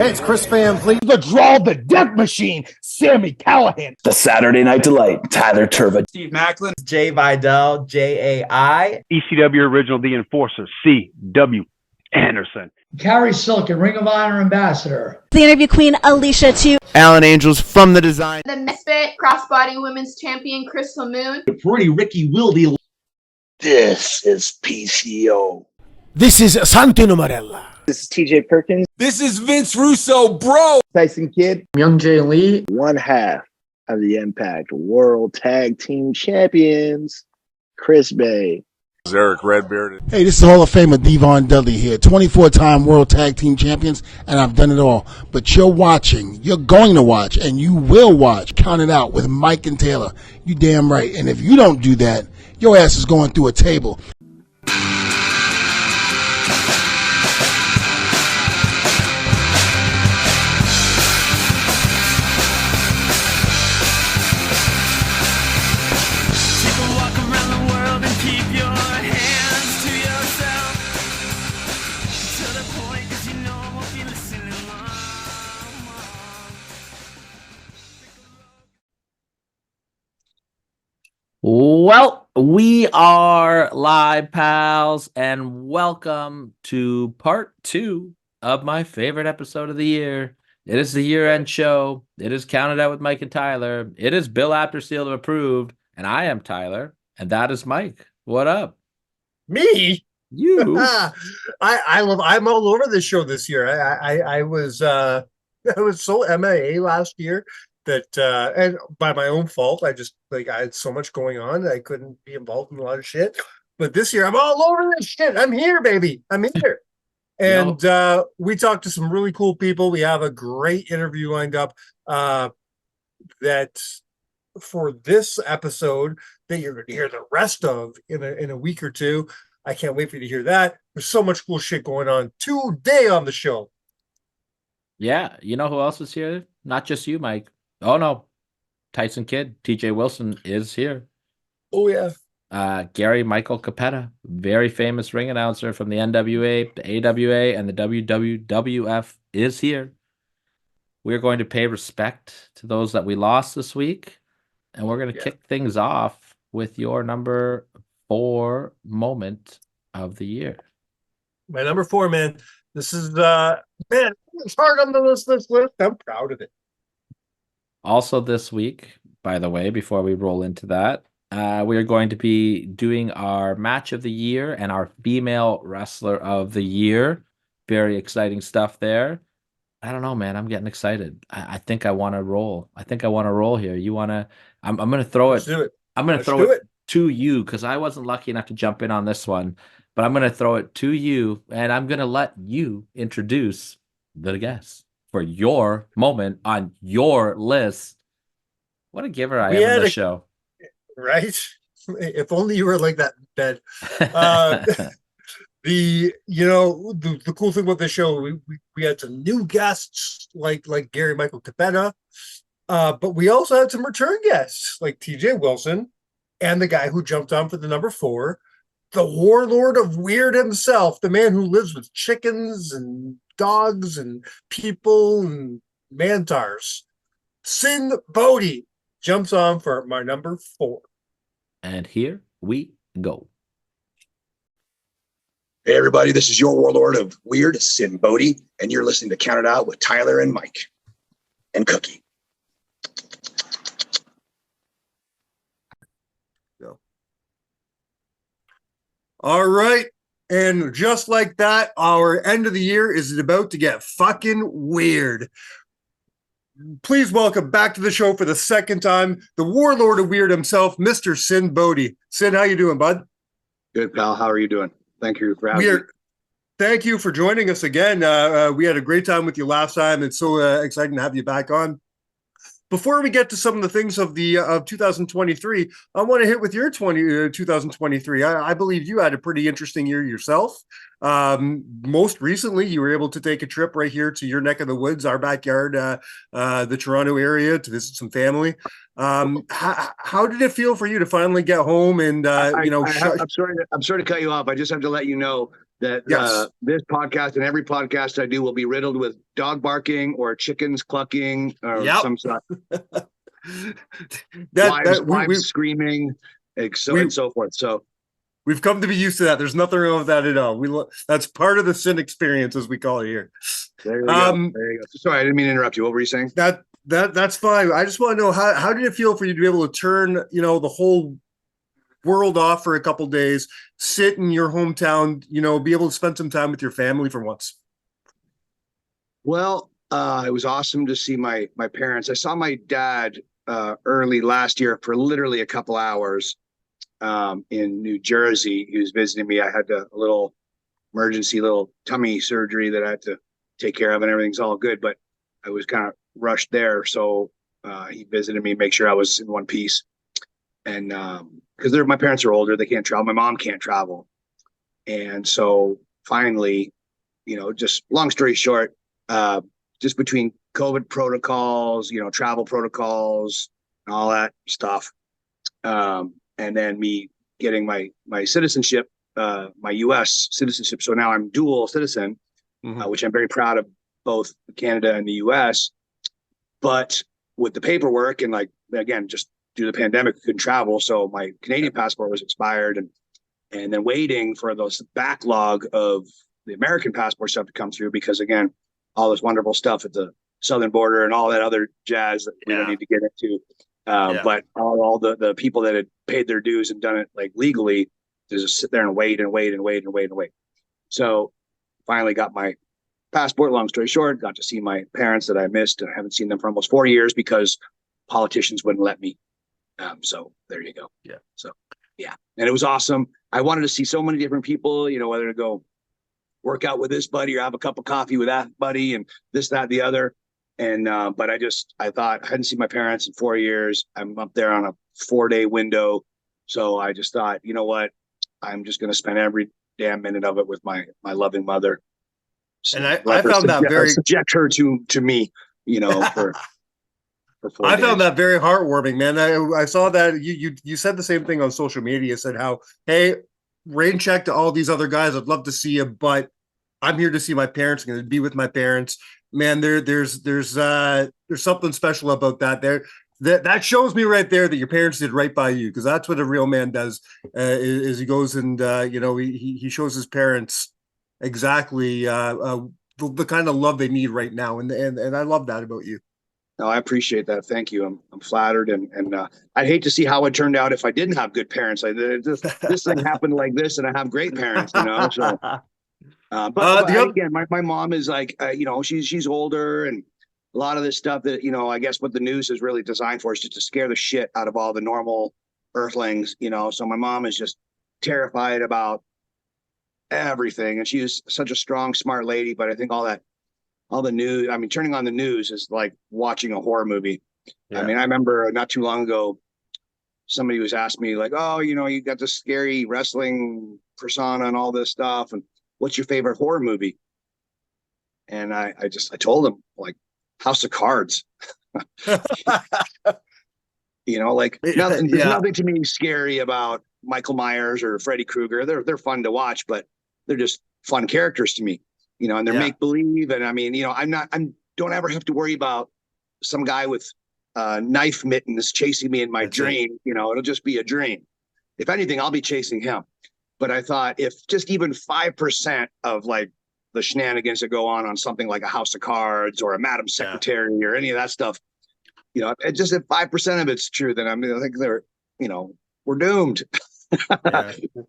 Hey, it's Chris Van Vliet. The Draw the Death Machine, Sammy Callahan. The Saturday Night Delight, Tyler Turba. Steve Macklin. Jay Vidal, Jai. ECW Original The Enforcer, C.W. Anderson. Carrie Silk, Ring of Honor Ambassador. The Interview Queen, Alicia Chu. Alan Angels from The Design. The Misfit Crossbody Women's Champion, Crystal Moon. The pretty Ricky Wilde. This is PCO. This is Santino Marella. This is TJ Perkins. This is Vince Russo, bro. Tyson Kidd. Young Jay Lee. One half of the Impact World Tag Team Champions, Chris Bay. Eric Redbeard. Hey, this is Hall of Famer Devon Dudley here, 24-time World Tag Team Champions, and I've done it all. But you're going to watch, and you will watch Count It Out with Mike and Taylor. You damn right. And if you don't do that, your ass is going through a table. Well, we are live, pals, and welcome to part 2 of my favorite episode of the year. It is the year-end show. It is Counted Out with Mike and Tyler. It is Bill After Seal of Approved, and I am Tyler, and that is Mike. What up? Me? You? I'm all over this show this year. I was so MIA last year. That and by my own fault, I had so much going on that I couldn't be involved in a lot of shit. But this year, I'm all over this shit. I'm here, baby. I'm here. And we talked to some really cool people. We have a great interview lined up that for this episode that you're going to hear the rest of in a week or two. I can't wait for you to hear that. There's so much cool shit going on today on the show. Yeah, you know who else is here? Not just you, Mike. Oh, no. Tyson Kidd, TJ Wilson is here. Oh, yeah. Gary Michael Capetta, very famous ring announcer from the NWA, the AWA, and the WWF is here. We're going to pay respect to those that we lost this week, and we're going to kick things off with your number 4 moment of the year. My number 4, man. This is, man, it's hard on the list. I'm proud of it. Also this week, by the way, before we roll into that, we are going to be doing our match of the year and our female wrestler of the year. Very exciting stuff there. I don't know, man. I'm getting excited. I think I want to roll. Here. You want to? I'm going to throw it. Let's do it. I'm going to throw it to you because I wasn't lucky enough to jump in on this one. But I'm going to throw it to you, and I'm going to let you introduce the guest for your moment on your list. What a giver I am on the show. Right? If only you were like that in bed. The cool thing about the show, we had some new guests like Gary Michael Capetta, but we also had some return guests like TJ Wilson and the guy who jumped on for the number 4, the warlord of weird himself, the man who lives with chickens and dogs and people and mantars. Sin Bodhi jumps on for my number 4. And here we go. Hey, everybody, this is your warlord of weird, Sin Bodhi, and you're listening to Count It Out with Tyler and Mike and Cookie. All right. And just like that, our end of the year is about to get fucking weird. Please welcome back to the show for the second time, the warlord of weird himself, Mr. Sin Bodhi. Sin, how you doing, bud? Good, pal. How are you doing? Thank you for having me. Thank you for joining us again. We had a great time with you last time. It's so exciting to have you back on. Before we get to some of the things of 2023, I want to hit with your 2023. I believe you had a pretty interesting year yourself. Most recently, you were able to take a trip right here to your neck of the woods, our backyard, the Toronto area, to visit some family. How did it feel for you to finally get home and I'm sorry to cut you off. I just have to let you know that this podcast and every podcast I do will be riddled with dog barking or chickens clucking or some sort. wives screaming, and so forth. So we've come to be used to that. There's nothing wrong with that at all. That's part of the Sin experience, as we call it here. There you go. Sorry, I didn't mean to interrupt you. What were you saying? That's fine. I just want to know how did it feel for you to be able to turn, the whole world off for a couple days, sit in your hometown, be able to spend some time with your family for once? Well, it was awesome to see my parents. I saw my dad early last year for literally a couple hours in New Jersey. He was visiting me. I had a little emergency tummy surgery that I had to take care of, and everything's all good, but I was kind of rushed there. So he visited me, make sure I was in one piece. And because my parents are older, they can't travel. My mom can't travel. And so finally, just long story short, just between COVID protocols, travel protocols, and all that stuff, and then me getting my citizenship, my U.S. citizenship. So now I'm dual citizen, which I'm very proud of, both Canada and the U.S. But with the paperwork and again, just due to the pandemic, I couldn't travel. So my Canadian passport was expired, and then waiting for those backlog of the American passport stuff to come through, because again, all this wonderful stuff at the southern border and all that other jazz that we don't need to get into. But all the people that had paid their dues and done it legally, just sit there and wait. So finally got my passport. Long story short, got to see my parents that I missed, and I haven't seen them for almost 4 years because politicians wouldn't let me. So there you go. Yeah. So yeah, and it was awesome. I wanted to see so many different people, whether to go work out with this buddy or have a cup of coffee with that buddy and this, that, the other. And, but I thought I hadn't seen my parents in 4 years. I'm up there on a 4-day window. So I just thought, you know what, I'm just going to spend every damn minute of it with my loving mother. And I found that very subject her to me, for 4 days. Found that very heartwarming, man. I saw that you said the same thing on social media. Said how, hey, rain check to all these other guys. I'd love to see you, but I'm here to see my parents. I'm going to be with my parents. Man, there's something special about that. That shows me right there that your parents did right by you, because that's what a real man does. Is he goes and he shows his parents exactly the kind of love they need right now, and I love that about you. No, I appreciate that. Thank you. I'm flattered, and I'd hate to see how it turned out if I didn't have good parents. This thing happened like this, and I have great parents, So, but again, my mom is she's older, and a lot of this stuff that I guess what the news is really designed for is just to scare the shit out of all the normal earthlings. So my mom is just terrified about everything, and she is such a strong, smart lady. But I think all the news, turning on the news is like watching a horror movie. Yeah. I remember not too long ago, somebody was asking me oh, you got this scary wrestling persona and all this stuff, and what's your favorite horror movie? And I told them House of Cards. Nothing. There's nothing to me scary about Michael Myers or Freddy Krueger. They're fun to watch, but they're just fun characters to me. And they're make believe. And I don't ever have to worry about some guy with knife mittens chasing me in my dream. It'll just be a dream. If anything, I'll be chasing him. But I thought if just even 5% of the shenanigans that go on something like a House of Cards or a Madam Secretary or any of that stuff, just if 5% of it's true, then I think they're, we're doomed.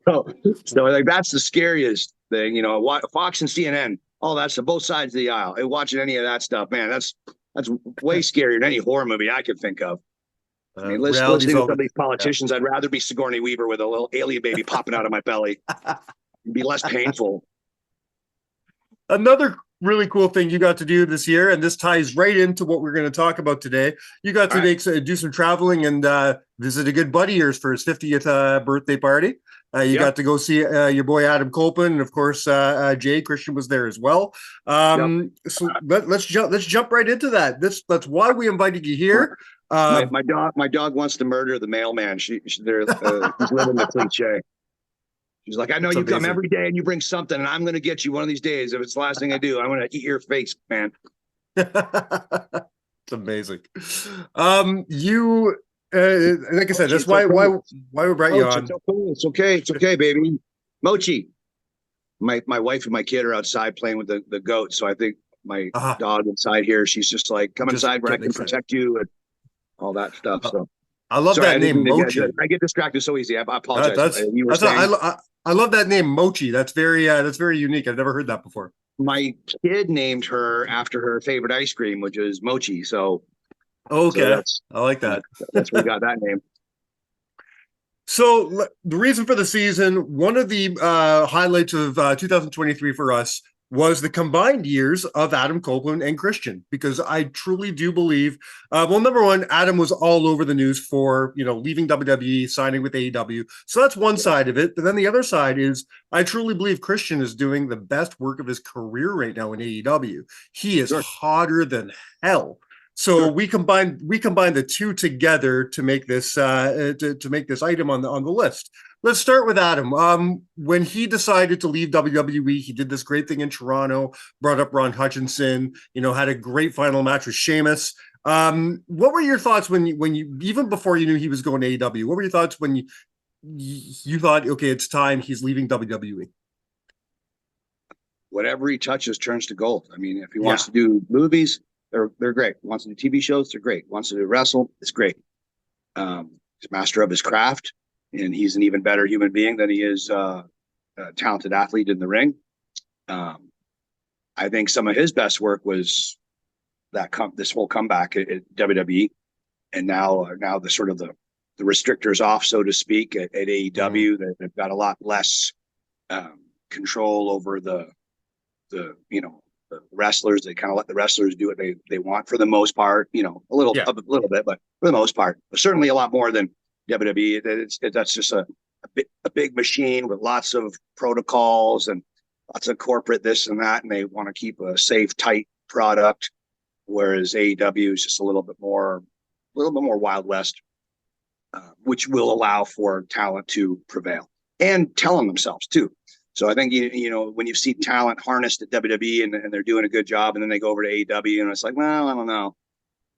So that's the scariest thing, Fox and CNN, all that's on both sides of the aisle. And watching any of that stuff, man, that's way scarier than any horror movie I could think of. Listening to some of these politicians, I'd rather be Sigourney Weaver with a little alien baby popping out of my belly. It'd be less painful. Another really cool thing you got to do this year, and this ties right into what we're going to talk about today. You got to do some traveling and visit a good buddy of yours for his 50th birthday party. You got to go see your boy Adam Copeland, and of course Jay Christian was there as well. So let's jump right into that. That's why we invited you here. My dog wants to murder the mailman. He's living the cliche. She's like, I know That's you come amazing. every day and you bring something, and I'm going to get you one of these days. If it's the last thing I do, I'm going to eat your face, man. It's amazing. You, like I said, that's why we brought you on. It's okay. It's okay, baby. Mochi. My wife and my kid are outside playing with the goat. So I think my dog inside here, she's just like, come inside where I can protect you and all that stuff. So I love that name, Mochi. I get distracted so easy. I apologize. I love that name, Mochi. That's very unique. I've never heard that before. My kid named her after her favorite ice cream, which is mochi. So okay, I like that. That's where we got that name. So the reason for the season, one of the highlights of 2023 for us was the combined years of Adam Copeland and Christian, because I truly do believe, well, number one, Adam was all over the news for, leaving WWE, signing with AEW. So that's one side of it. But then the other side is, I truly believe Christian is doing the best work of his career right now in AEW. He is hotter than hell. So we combined the two together to make this to make this item on the list. Let's start with Adam. When he decided to leave WWE, he did this great thing in Toronto, brought up Ron Hutchinson, had a great final match with Sheamus. What were your thoughts when you even before you knew he was going to AEW? What were your thoughts when you thought, okay, it's time, he's leaving WWE? Whatever he touches turns to gold. I mean, if he wants to do movies, they're great. He wants to do TV shows, they're great. He wants to do wrestle, it's great. He's master of his craft, and he's an even better human being than he is a talented athlete in the ring. I think some of his best work was this whole comeback at WWE, and now the sort of the restrictors off, so to speak, at AEW. They've got a lot less control over the wrestlers. They kind of let the wrestlers do what they want for the most part, a little bit, but for the most part, but certainly a lot more than WWE. That's just a big machine with lots of protocols and lots of corporate this and that, and they want to keep a safe, tight product. Whereas AEW is just a little bit more Wild West, which will allow for talent to prevail and tell them themselves too. So I think, when you see talent harnessed at WWE and they're doing a good job, and then they go over to AEW and it's like, well, I don't know.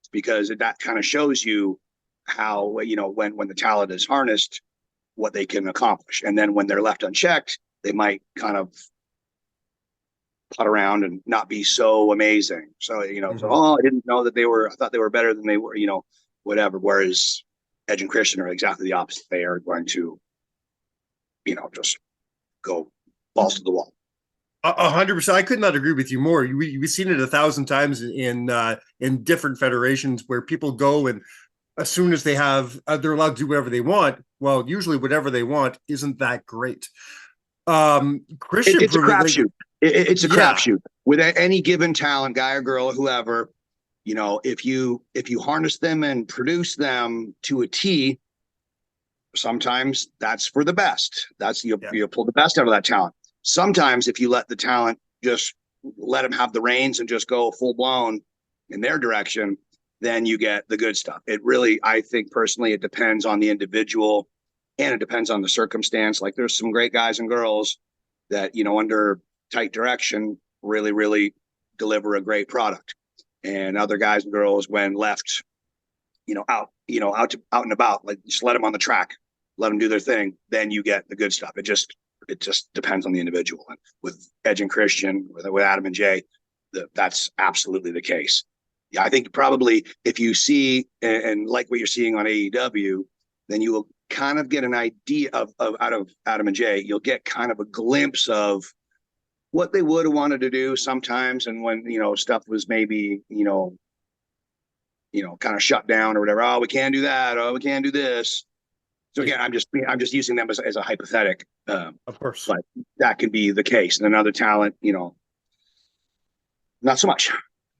It's because that kind of shows you how, when the talent is harnessed, what they can accomplish. And then when they're left unchecked, they might kind of putt around and not be so amazing. So, I didn't know that I thought they were better than they were, whatever. Whereas Edge and Christian are exactly the opposite. They are going to, just go balls to the wall. 100%. I could not agree with you more. We've seen it 1,000 times in different federations where people go, and as soon as they're allowed to do whatever they want. Well, usually whatever they want isn't that great. Christian, it's a crapshoot. It's a crapshoot with any given talent, guy or girl, or whoever. If you harness them and produce them to a T, sometimes that's for the best. You pull the best out of that talent. Sometimes if you let the talent just let them have the reins and just go full blown in their direction, then you get the good stuff. It really, I think personally, it depends on the individual and it depends on the circumstance. Like there's some great guys and girls that, under tight direction, really, really deliver a great product. And other guys and girls, when left, out and about, like just let them on the track, let them do their thing. Then you get the good stuff. It just depends on the individual. And with Edge and Christian, with Adam and Jay, that's absolutely the case. Yeah, I think probably if you see and like what you're seeing on AEW, then you will kind of get an idea of out of Adam and Jay. You'll get kind of a glimpse of what they would have wanted to do sometimes, and when stuff was maybe kind of shut down or whatever. Oh, we can't do that. Oh, we can't do this. So again, I'm just using them as a hypothetic. Of course, but that can be the case. And another talent, not so much.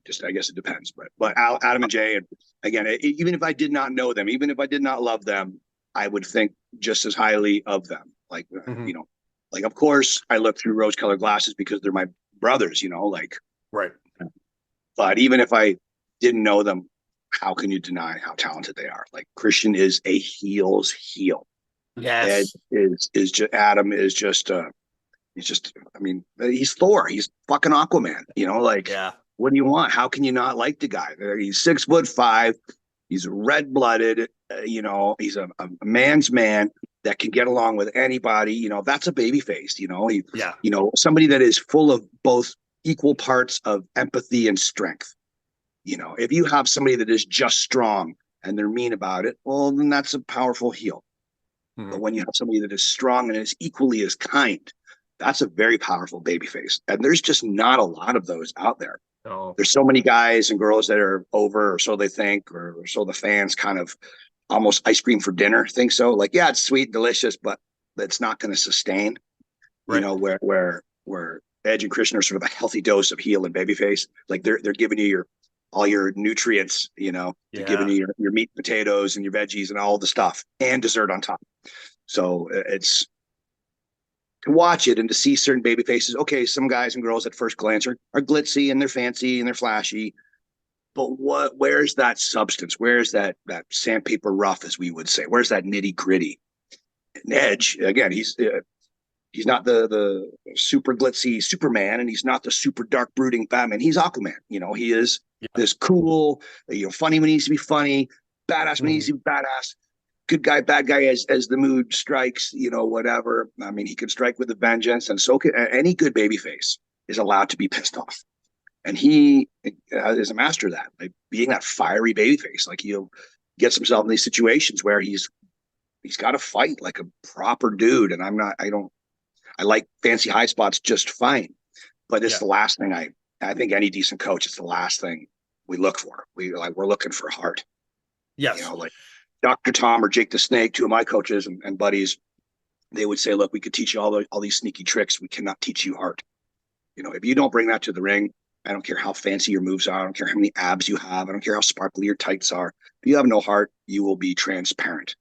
Just I guess it depends. But Adam and Jay, and again, even if I did not know them, even if I did not love them, I would think just as highly of them. Like like of course I look through rose-colored glasses because they're my brothers. Right. But even if I didn't know them, how can you deny how talented they are? Like Christian is a heel's heel. Yes. Is just Adam is just he's just, I mean, he's Thor. He's fucking Aquaman. You know, like, Yeah. what do you want? How can you not like the guy? He's 6'5". He's red blooded. You know, he's a man's man that can get along with anybody. You know, that's a baby face. You know, Yeah. you know, somebody that is full of both equal parts of empathy and strength. You know, if you have somebody that is just strong and they're mean about it, well, then that's a powerful heel. But when you have somebody that is strong and is equally as kind, that's a very powerful baby face. And there's just not a lot of those out there. No. There's so many guys and girls that are over, or so they think, or so the fans kind of almost ice cream for dinner think so. Like, yeah, it's sweet, delicious, but it's not going to sustain. Right. You know, where Edge and Christian are sort of a healthy dose of heel and babyface. Like they're giving you all your nutrients. You know, they're giving you your meat, potatoes, and your veggies, and all the stuff, and dessert on top. So it's to watch it and to see certain baby faces. Okay, some guys and girls at first glance are glitzy and they're fancy and they're flashy, but where's that substance? Where's that sandpaper rough, as we would say? Where's that nitty gritty? And Edge, again, he's not the super glitzy Superman, and he's not the super dark brooding Batman. He's Aquaman. You know, he is this cool, you know, funny when he needs to be funny, badass when he needs to be badass. Good guy, bad guy as the mood strikes, you know, whatever. I mean, he can strike with a vengeance, and so can any good babyface is allowed to be pissed off. And he is a master of that, like being that fiery babyface. Like he gets himself in these situations where he's got to fight like a proper dude. And I like fancy high spots just fine, but it's the last thing I think any decent coach, it's the last thing we look for. We're looking for heart. Yes. You know, like Dr. Tom or Jake the Snake, two of my coaches and buddies, they would say, look, we could teach you all these sneaky tricks. We cannot teach you heart. You know, if you don't bring that to the ring, I don't care how fancy your moves are. I don't care how many abs you have. I don't care how sparkly your tights are. If you have no heart, you will be transparent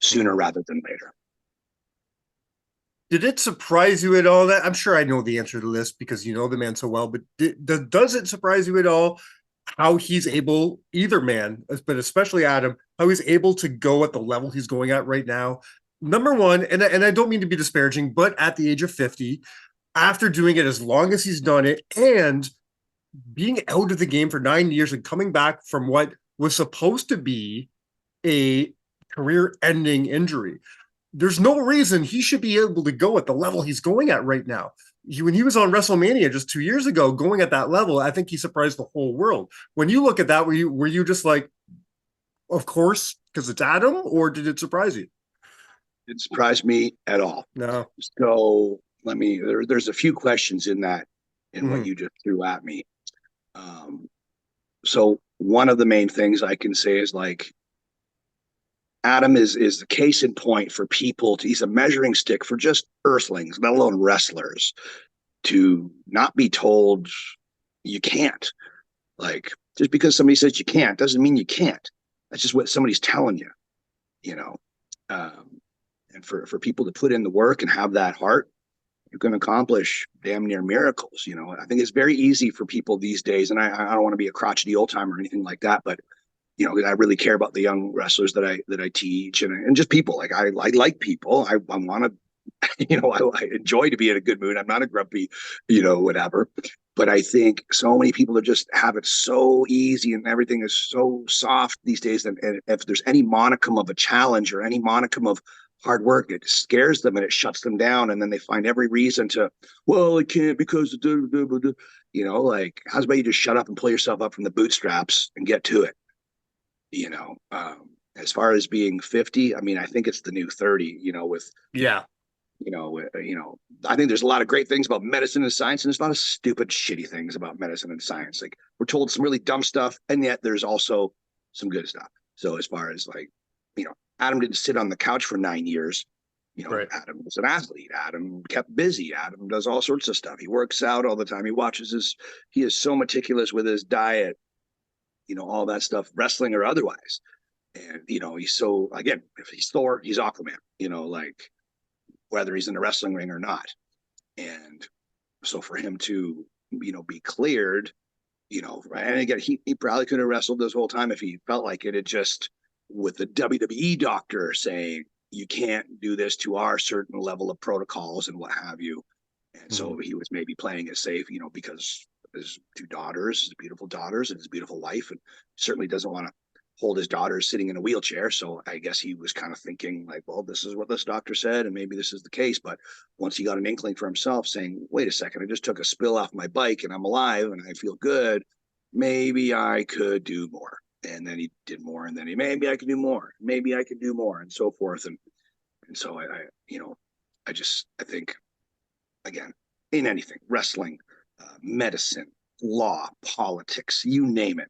sooner rather than later. Did it surprise you at all that I'm sure I know the answer to this because you know the man so well, but does it surprise you at all how he's able, either man, but especially Adam, how he's able to go at the level he's going at right now? Number one, and I don't mean to be disparaging, but at the age of 50, after doing it as long as he's done it and being out of the game for 9 years and coming back from what was supposed to be a career-ending injury, there's no reason he should be able to go at the level he's going at right now. When he was on WrestleMania just 2 years ago, going at that level, I think he surprised the whole world. When you look at that, were you just like, of course, because it's Adam, or did it surprise you? It surprised me at all. No. So there's a few questions in that, in what you just threw at me. So one of the main things I can say is like, Adam is the case in point for people he's a measuring stick for just earthlings, let alone wrestlers, to not be told you can't. Like, just because somebody says you can't doesn't mean you can't. That's just what somebody's telling you, you know. And for people to put in the work and have that heart, you can accomplish damn near miracles. You know, I think it's very easy for people these days, and I don't want to be a crotchety old timer or anything like that, but you know, I really care about the young wrestlers that I teach and just people. Like I like people. I want to, you know, I enjoy to be in a good mood. I'm not a grumpy, you know, whatever. But I think so many people are just have it so easy and everything is so soft these days. And if there's any monicum of a challenge or any monicum of hard work, it scares them and it shuts them down. And then they find every reason to, well, I can't because, you know, like, how's about you just shut up and pull yourself up from the bootstraps and get to it? You know, as far as being 50, I mean, I think it's the new 30, you know, I think there's a lot of great things about medicine and science, and there's a lot of stupid, shitty things about medicine and science. Like, we're told some really dumb stuff, and yet there's also some good stuff. So as far as like, you know, Adam didn't sit on the couch for 9 years. You know, Adam was an athlete. Adam kept busy. Adam does all sorts of stuff. He works out all the time. He is so meticulous with his diet, you know, all that stuff, wrestling or otherwise. And, you know, he's so, again, if he's Thor, he's Aquaman, you know, like whether he's in a wrestling ring or not. And so for him to, you know, be cleared, you know, and again, he probably could have wrestled this whole time if he felt like it. It just, with the WWE doctor saying, you can't do this to our certain level of protocols and what have you. And so he was maybe playing it safe, you know, because his 2 daughters, his beautiful daughters, and his beautiful wife, and certainly doesn't want to hold his daughters sitting in a wheelchair. So I guess he was kind of thinking like, well, this is what this doctor said, and maybe this is the case. But once he got an inkling for himself saying, wait a second, I just took a spill off my bike and I'm alive and I feel good, maybe I could do more. And then he did more, and then maybe I could do more, maybe I could do more, and so forth. And so I you know, I think, again, in anything, wrestling, medicine, law, politics, you name it,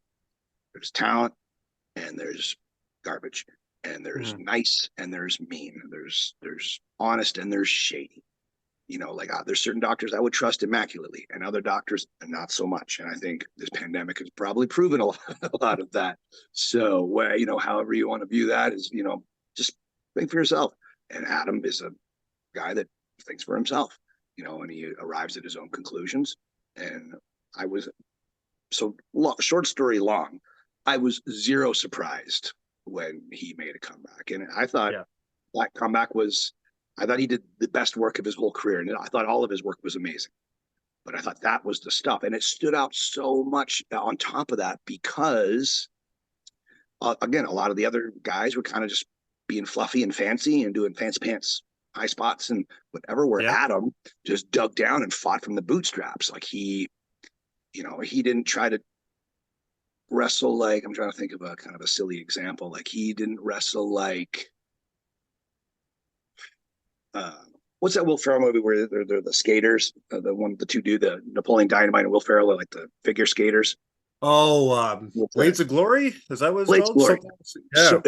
there's talent and there's garbage, and there's nice and there's mean, there's honest and there's shady. You know, like there's certain doctors I would trust immaculately, and other doctors not so much. And I think this pandemic has probably proven a lot of that. So, you know, however you want to view that is, you know, just think for yourself. And Adam is a guy that thinks for himself, you know, and he arrives at his own conclusions. And I was, short story long, I was zero surprised when he made a comeback. And I thought that comeback I thought he did the best work of his whole career. And I thought all of his work was amazing. But I thought that was the stuff. And it stood out so much on top of that because, again, a lot of the other guys were kind of just being fluffy and fancy and doing fancy pants, high spots and whatever, where Adam just dug down and fought from the bootstraps. Like he didn't try to wrestle like, I'm trying to think of a kind of a silly example. Like he didn't wrestle like, what's that Will Ferrell movie where they're the skaters? The 2 do the Napoleon Dynamite and Will Ferrell are like the figure skaters. Oh, Blades of Glory? Is that what it's Blades called? Glory. Yeah.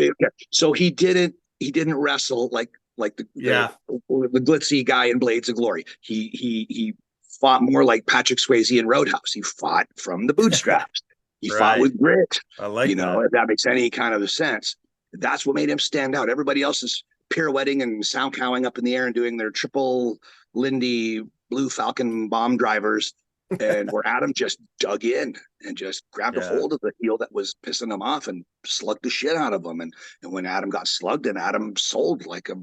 So he didn't wrestle like the glitzy guy in Blades of Glory. He fought more like Patrick Swayze in Roadhouse. He fought from the bootstraps. He fought with grit. I like if that makes any kind of sense. That's what made him stand out. Everybody else is pirouetting and sound cowing up in the air and doing their triple Lindy Blue Falcon bomb drivers. And where Adam just dug in and just grabbed a hold of the heel that was pissing him off and slugged the shit out of him. And when Adam got slugged, and Adam sold like a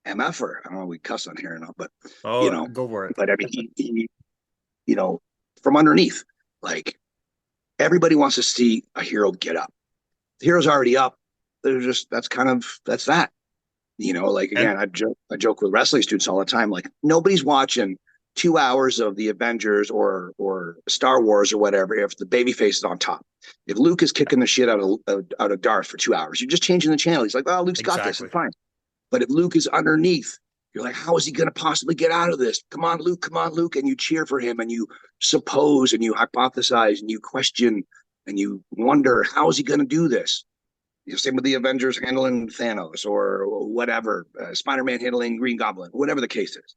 MFer. I don't know if we cuss on here or not, but go for it. But I mean, he from underneath, like everybody wants to see a hero get up. The hero's already up. That's that. You know, like again, I joke with wrestling students all the time. Like nobody's watching 2 hours of the Avengers or Star Wars or whatever if the babyface is on top. If Luke is kicking the shit out of Darth for 2 hours, you're just changing the channel. He's like, oh, Luke's got this, it's fine. But if Luke is underneath, you're like, how is he going to possibly get out of this? Come on, Luke. And you cheer for him, and you suppose, and you hypothesize, and you question, and you wonder, how is he going to do this? Same with the Avengers handling Thanos or whatever, Spider-Man handling Green Goblin, whatever the case is.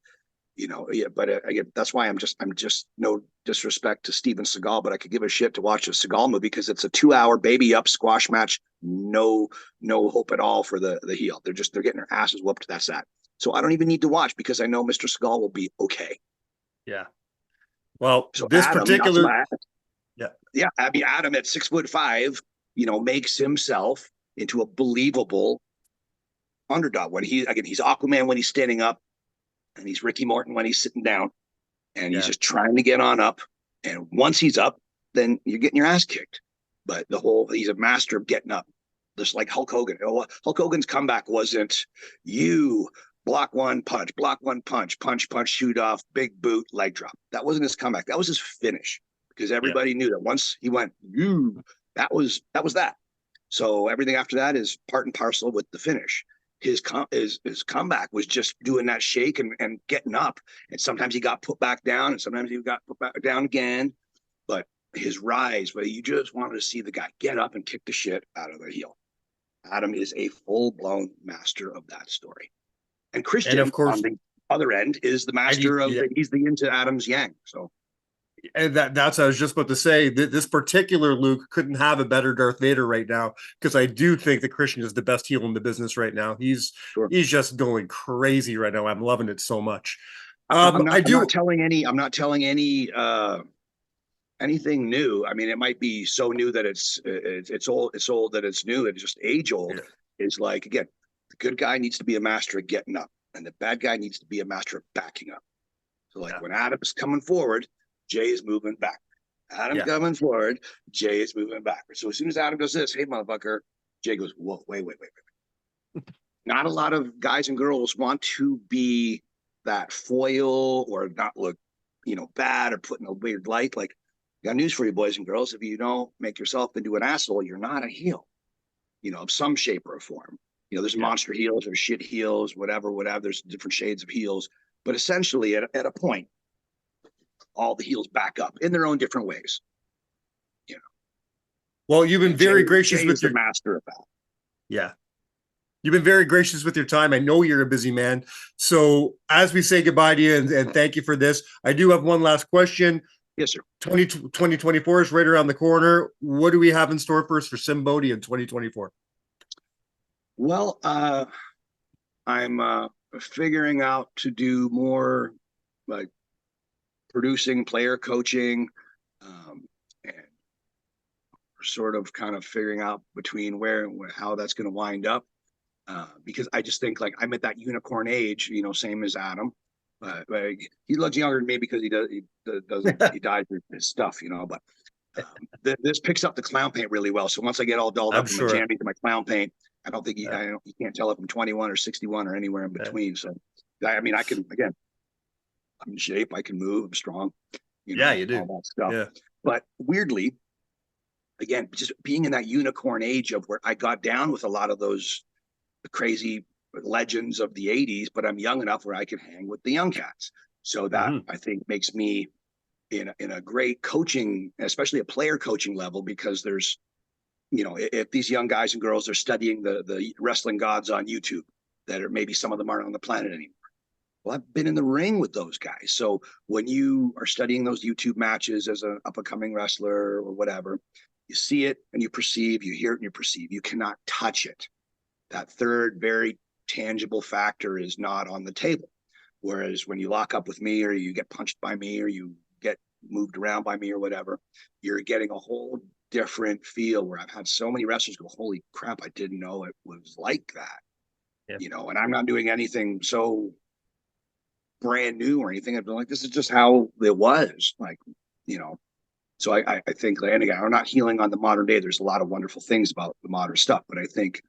But again, that's why I'm just no disrespect to Steven Seagal, but I could give a shit to watch a Seagal movie because it's a 2-hour baby up squash match. No hope at all for the heel. They're getting their asses whooped. That's that. So I don't even need to watch because I know Mr. Seagal will be okay. Yeah. Well, so this Adam, particular, I mean, Adam at 6'5", makes himself into a believable underdog. When he's Aquaman when he's standing up, and he's Ricky Morton when he's sitting down, and he's just trying to get on up. And once he's up, then you're getting your ass kicked. But he's a master of getting up, just like Hulk Hogan. Hulk Hogan's comeback wasn't you block one punch, punch, shoot off, big boot, leg drop. That wasn't his comeback. That was his finish, because everybody knew that once he went, that was that. So everything after that is part and parcel with the finish. His comeback was just doing that shake and getting up. And sometimes he got put back down, and sometimes he got put back down again. But his rise, where you just wanted to see the guy get up and kick the shit out of the heel. Adam is a full-blown master of that story. And Christian, of course, on the other end, is the master he's the yin to Adam's yang. So. And that's what I was just about to say. This particular Luke couldn't have a better Darth Vader right now, because I do think that Christian is the best heel in the business right now. He's just going crazy right now. I'm loving it so much. I'm not telling anything new. I mean, it might be so new that it's old. It's old that it's new. It's just age old. It's like, again, The good guy needs to be a master of getting up, and the bad guy needs to be a master of backing up. So like when Adam's coming forward, Jay is moving back. Adam's coming forward, Jay is moving backwards. So as soon as Adam does this, hey motherfucker, Jay goes, whoa, wait. Not a lot of guys and girls want to be that foil or not look, bad or put in a weird light. Like, got news for you, boys and girls. If you don't make yourself into an asshole, you're not a heel, of some shape or form. There's monster heels or shit heels, whatever. There's different shades of heels. But essentially, at a point, all the heels back up in their own different ways. Well, you've been very gracious with your master of that. Yeah. You've been very gracious with your time. I know you're a busy man. So as we say goodbye to you and thank you for this, I do have one last question. Yes, sir. 2024 is right around the corner. What do we have in store for us for Simbodi in 2024? Well, I'm figuring out to do more like producing, player coaching, and sort of kind of figuring out between how that's going to wind up. Because I just think like I'm at that unicorn age, same as Adam. Like, he looks younger than me because he dies with his stuff, but this picks up the clown paint really well. So once I get all dolled up in my jammies and my clown paint, I don't think you can't tell if I'm 21 or 61 or anywhere in between. So I mean, I can, again, I'm in shape, I can move, I'm strong. You do all that stuff. Yeah. But weirdly, again, just being in that unicorn age of where I got down with a lot of those crazy legends of the 80s, but I'm young enough where I can hang with the young cats. So that I think makes me in a great coaching, especially a player coaching level, because there's, if these young guys and girls are studying the wrestling gods on YouTube, that are maybe some of them aren't on the planet anymore. Well, I've been in the ring with those guys. So when you are studying those YouTube matches as an up-and-coming wrestler or whatever, you see it and you perceive, you hear it and you perceive. You cannot touch it. That third very tangible factor is not on the table. Whereas when you lock up with me or you get punched by me or you get moved around by me or whatever, you're getting a whole different feel where I've had so many wrestlers go, holy crap, I didn't know it was like that. And I'm not doing anything so brand new or anything. I've been like, this is just how it was. Like, so I think, and again, I'm not healing on the modern day. There's a lot of wonderful things about the modern stuff, but I think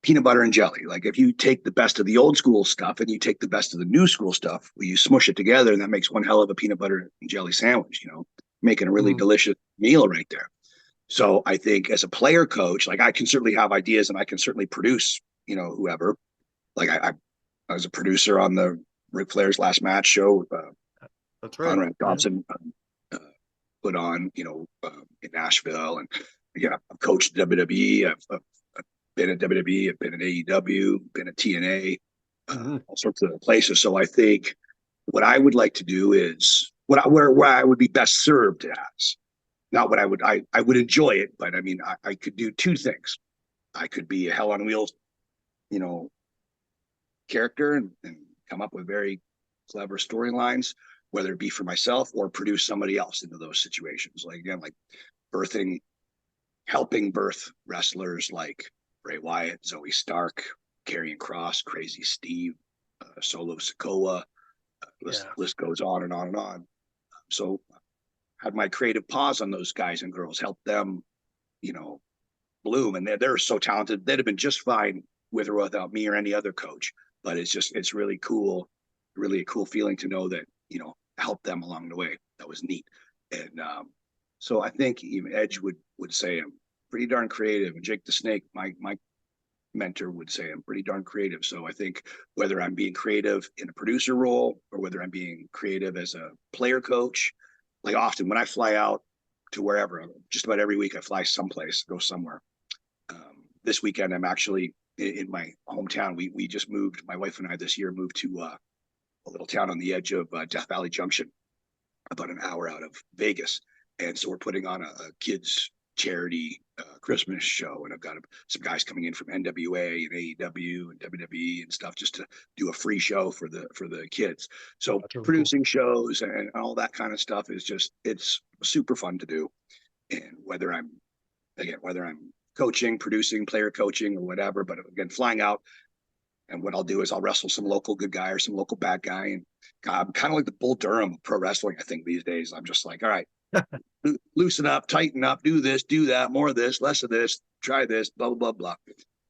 peanut butter and jelly, like if you take the best of the old school stuff and you take the best of the new school stuff, you smush it together and that makes one hell of a peanut butter and jelly sandwich, making a really delicious meal right there. So I think as a player coach, like I can certainly have ideas and I can certainly produce, whoever. Like I was a producer on the Ric Flair's last match show. That's right. Conrad Thompson put on, in Nashville, and again, I've coached WWE. I've been at WWE. I've been at AEW. Been at TNA. All sorts of places. So I think what I would like to do is where I would be best served as. Not what I would enjoy it, but I mean, I could do two things. I could be a Hell on Wheels, character and come up with very clever storylines, whether it be for myself or produce somebody else into those situations. Like, again, like helping birth wrestlers like Bray Wyatt, Zoe Stark, Karrion Kross, Crazy Steve, Solo Sikoa, list goes on and on and on. So had my creative pause on those guys and girls, help them, bloom. And they're so talented. They'd have been just fine with or without me or any other coach. But it's really cool, really a cool feeling to know that, help them along the way. That was neat. And so I think even Edge would say I'm pretty darn creative. And Jake the Snake, my mentor, would say I'm pretty darn creative. So I think whether I'm being creative in a producer role or whether I'm being creative as a player coach, like often when I fly out to wherever, just about every week I fly someplace, go somewhere. This weekend, I'm actually in my hometown. We just moved, my wife and I this year moved to a little town on the edge of Death Valley Junction, about an hour out of Vegas. And so we're putting on a kids charity Christmas show. And I've got some guys coming in from NWA and AEW and WWE and stuff just to do a free show for the kids. So producing shows and all that kind of stuff is just, it's super fun to do. And whether I'm coaching, producing, player coaching, or whatever. But again, flying out. And what I'll do is I'll wrestle some local good guy or some local bad guy. And I'm kind of like the Bull Durham of pro wrestling, I think, these days. I'm just like, all right, loosen up, tighten up, do this, do that, more of this, less of this, try this, blah, blah, blah, blah.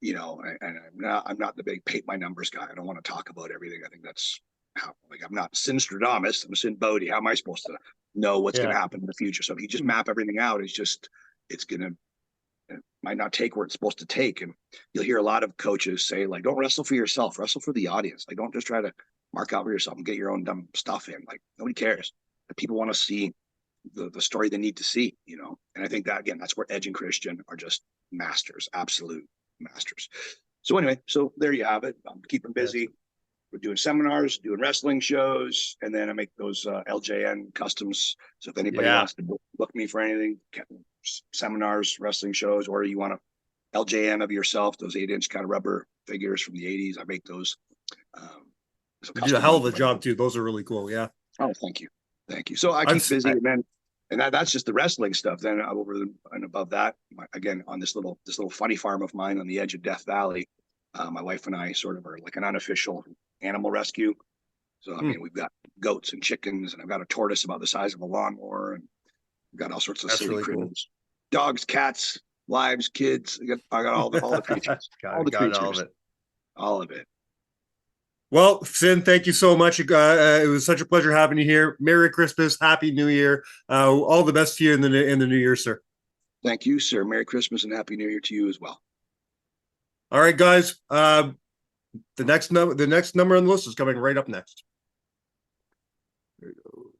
You know, and I'm not the big paint my numbers guy. I don't want to talk about everything. I think that's I'm not Sinstradamus. I'm Sin Bodhi. How am I supposed to know what's going to happen in the future? So if you just map everything out, it's going to, it might not take where it's supposed to take. And you'll hear a lot of coaches say, like, don't wrestle for yourself, wrestle for the audience. Like, don't just try to mark out for yourself and get your own dumb stuff in. Like, nobody cares. The people want to see the story they need to see, you know? And I think that, again, that's where Edge and Christian are just masters, absolute masters. So anyway, so there you have it. I'm keeping busy. We're doing seminars, doing wrestling shows, and then I make those LJN customs. So if anybody wants to book me for anything, seminars, wrestling shows, or you want a LJN of yourself, those 8-inch kind of rubber figures from the 80s, I make those. You do a hell of a job too. Those are really cool. Yeah. Oh, thank you. Thank you. So I keep busy, and that's just the wrestling stuff. Then over and above that, again, on this little funny farm of mine on the edge of Death Valley, my wife and I sort of are like an unofficial animal rescue. So I mean, we've got goats and chickens, and I've got a tortoise about the size of a lawnmower, and we've got all sorts of silly really critters, cool. Dogs, cats, wives, kids. I got all the creatures, all the creatures, all of it. Well, Sin, thank you so much. It was such a pleasure having you here. Merry Christmas, Happy New Year. All the best to you in the new year, sir. Thank you, sir. Merry Christmas and Happy New Year to you as well. All right, guys. The next number on the list is coming right up next. There you go.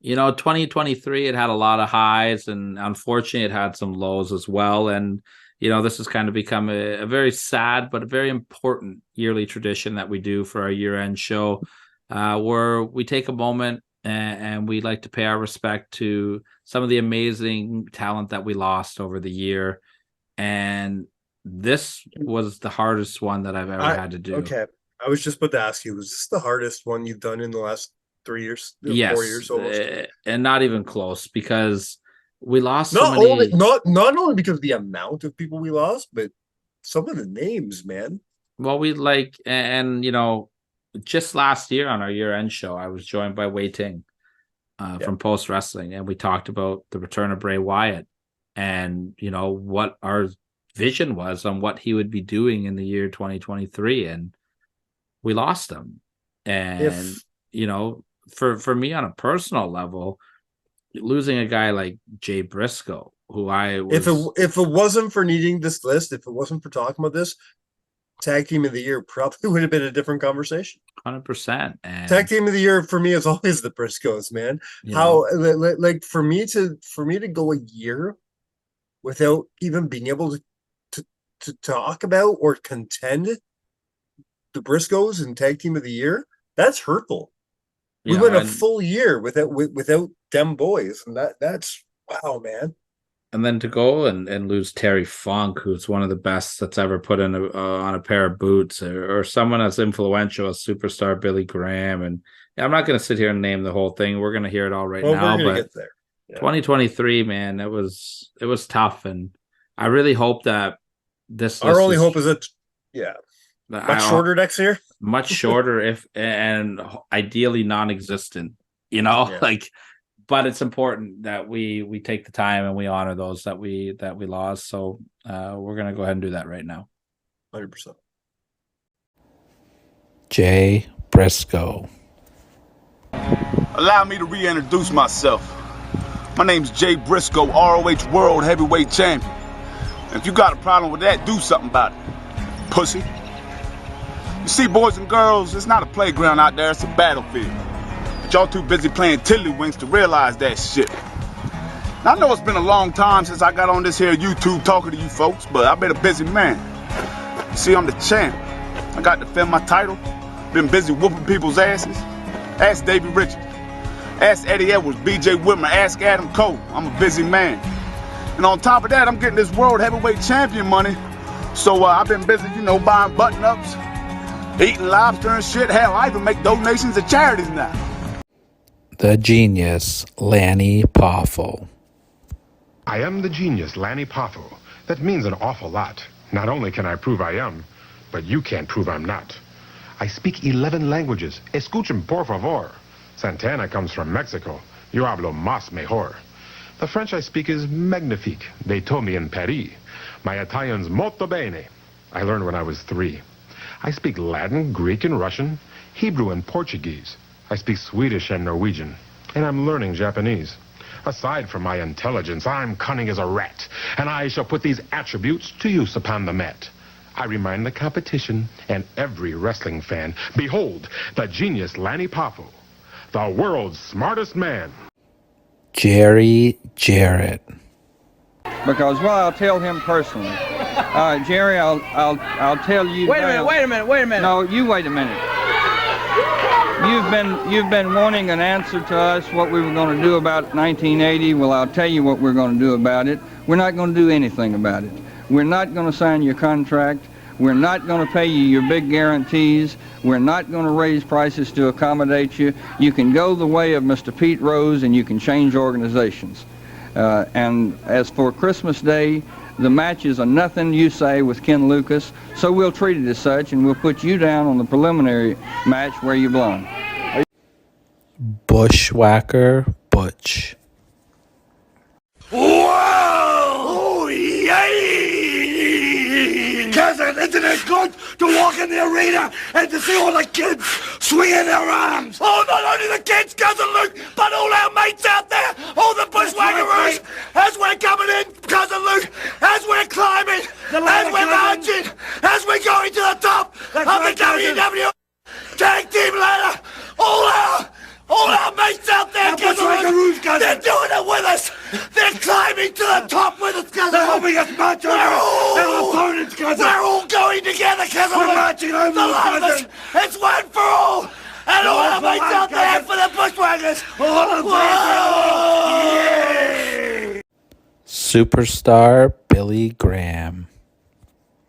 You know, 2023, it had a lot of highs, and unfortunately, it had some lows as well. And you know, this has kind of become a very sad but a very important yearly tradition that we do for our year-end show, where we take a moment and we like to pay our respect to some of the amazing talent that we lost over the year. And this was the hardest one that I've ever had to do. Okay. I was just about to ask you, was this the hardest one you've done in the last 3 years? Yes, 4 years almost? And not even close, because we lost not only because of the amount of people we lost, but some of the names, man. Well, we and you know, just last year on our year-end show, I was joined by Wei Ting from Post Wrestling, and we talked about the return of Bray Wyatt and, you know, what our vision was on what he would be doing in the year 2023, and we lost him. And you know, for me on a personal level, losing a guy like Jay Briscoe, who I was, if it wasn't for needing this list, if it wasn't for talking about this, Tag Team of the Year probably would have been a different conversation. 100%. And Tag Team of the Year for me is always the Briscoes, man. How like for me to go a year without even being able to talk about or contend the Briscoes and Tag Team of the Year, that's hurtful. We went a full year without them boys, and that's wow, man. And then to go and lose Terry Funk, who's one of the best that's ever put in on a pair of boots, or someone as influential as superstar Billy Graham. And I'm not going to sit here and name the whole thing. We're going to hear it all now. But get there. 2023, man, it was tough, and I really hope that this. Our only hope is that much shorter next year. Much shorter, and ideally non-existent. You know, but it's important that we take the time and we honor those that we lost. So we're gonna go ahead and do that right now. 100%. Jay Briscoe. Allow me to reintroduce myself. My name's Jay Briscoe, ROH World Heavyweight Champion. If you got a problem with that, do something about it, pussy. You see, boys and girls, it's not a playground out there, it's a battlefield. But y'all too busy playing tiddlywinks to realize that shit. Now, I know it's been a long time since I got on this here YouTube talking to you folks, but I've been a busy man. You see, I'm the champ. I got to defend my title. Been busy whooping people's asses. Ask Davey Richards. Ask Eddie Edwards, BJ Whitmer, ask Adam Cole. I'm a busy man. And on top of that, I'm getting this World Heavyweight Champion money. So I've been busy, you know, buying button-ups, eating lobster and shit. Hell, I even make donations to charities now. The genius, Lanny Poffel. I am the genius Lanny Poffo. That means an awful lot. Not only can I prove I am, but you can't prove I'm not. I speak 11 languages. Escuchen, por favor. Santana comes from Mexico. Yo hablo más mejor. The French I speak is magnifique. They told me in Paris. My Italian's molto bene. I learned when I was 3. I speak Latin, Greek, and Russian, Hebrew and Portuguese. I speak Swedish and Norwegian, and I'm learning Japanese. Aside from my intelligence, I'm cunning as a rat, and I shall put these attributes to use upon the mat. I remind the competition and every wrestling fan, behold, the genius Lanny Poffo, the world's smartest man. Jerry Jarrett. Because, well, I'll tell him personally. Jerry, I'll tell you. Wait a minute. No, you wait a minute. You've been wanting an answer to us what we were going to do about 1980. Well, I'll tell you what we're going to do about it. We're not going to do anything about it. We're not going to sign your contract. We're not going to pay you your big guarantees. We're not going to raise prices to accommodate you. You can go the way of Mr. Pete Rose and you can change organizations. And as for Christmas Day, the match is a nothing you say with Ken Lucas, so we'll treat it as such and we'll put you down on the preliminary match where you belong. Bushwhacker Butch. Wow! Oh, yay! Cousin, isn't it good to walk in the arena and to see all the kids swinging their arms? Oh, not only the kids, Cousin Luke, but all our mates out there, all the bushwhackeroos, as we're coming in, Cousin Luke, as we're climbing, as we're marching, as we're going to the top of the WW Tag Team ladder, all our mates out there, Cousin Luke, they're doing it with us. They're climbing to the top with us, Cousin Luke. They're helping us march over our opponents, Cousin. We're all going together, Cousin Luke. We're marching over the Cousin. It's one for all. And all our mates out there for the bushwhackers. Yay! Superstar Billy Graham.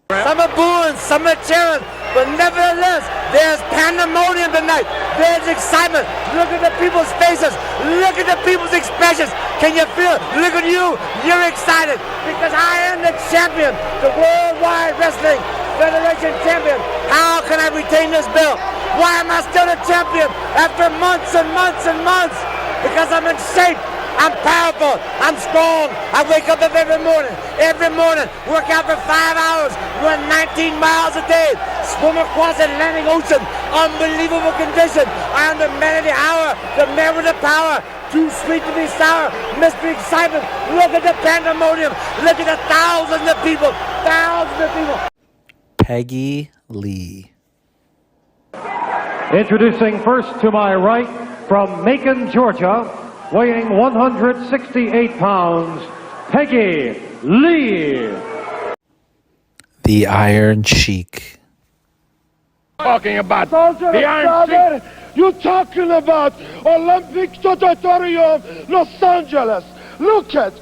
Some are booing, some are cheering, but nevertheless, there's pandemonium tonight. There's excitement. Look at the people's faces. Look at the people's expressions. Can you feel it? Look at you. You're excited because I am the champion, the Worldwide Wrestling Federation champion. How can I retain this belt? Why am I still the champion after months and months and months? Because I'm in shape. I'm powerful. I'm strong. I wake up every morning, work out for 5 hours, run 19 miles a day, swim across the Atlantic Ocean. Unbelievable condition. I am the man of the hour, the man with the power. Too sweet to be sour. Mystery excitement. Look at the pandemonium. Look at the thousands of people. Peggy Lee. Introducing first to my right from Macon, Georgia, weighing 168 pounds, Peggy Lee. The Iron Sheik. Talking about the Iron Sheik. You're talking about Olympic Auditorium, Los Angeles. Look at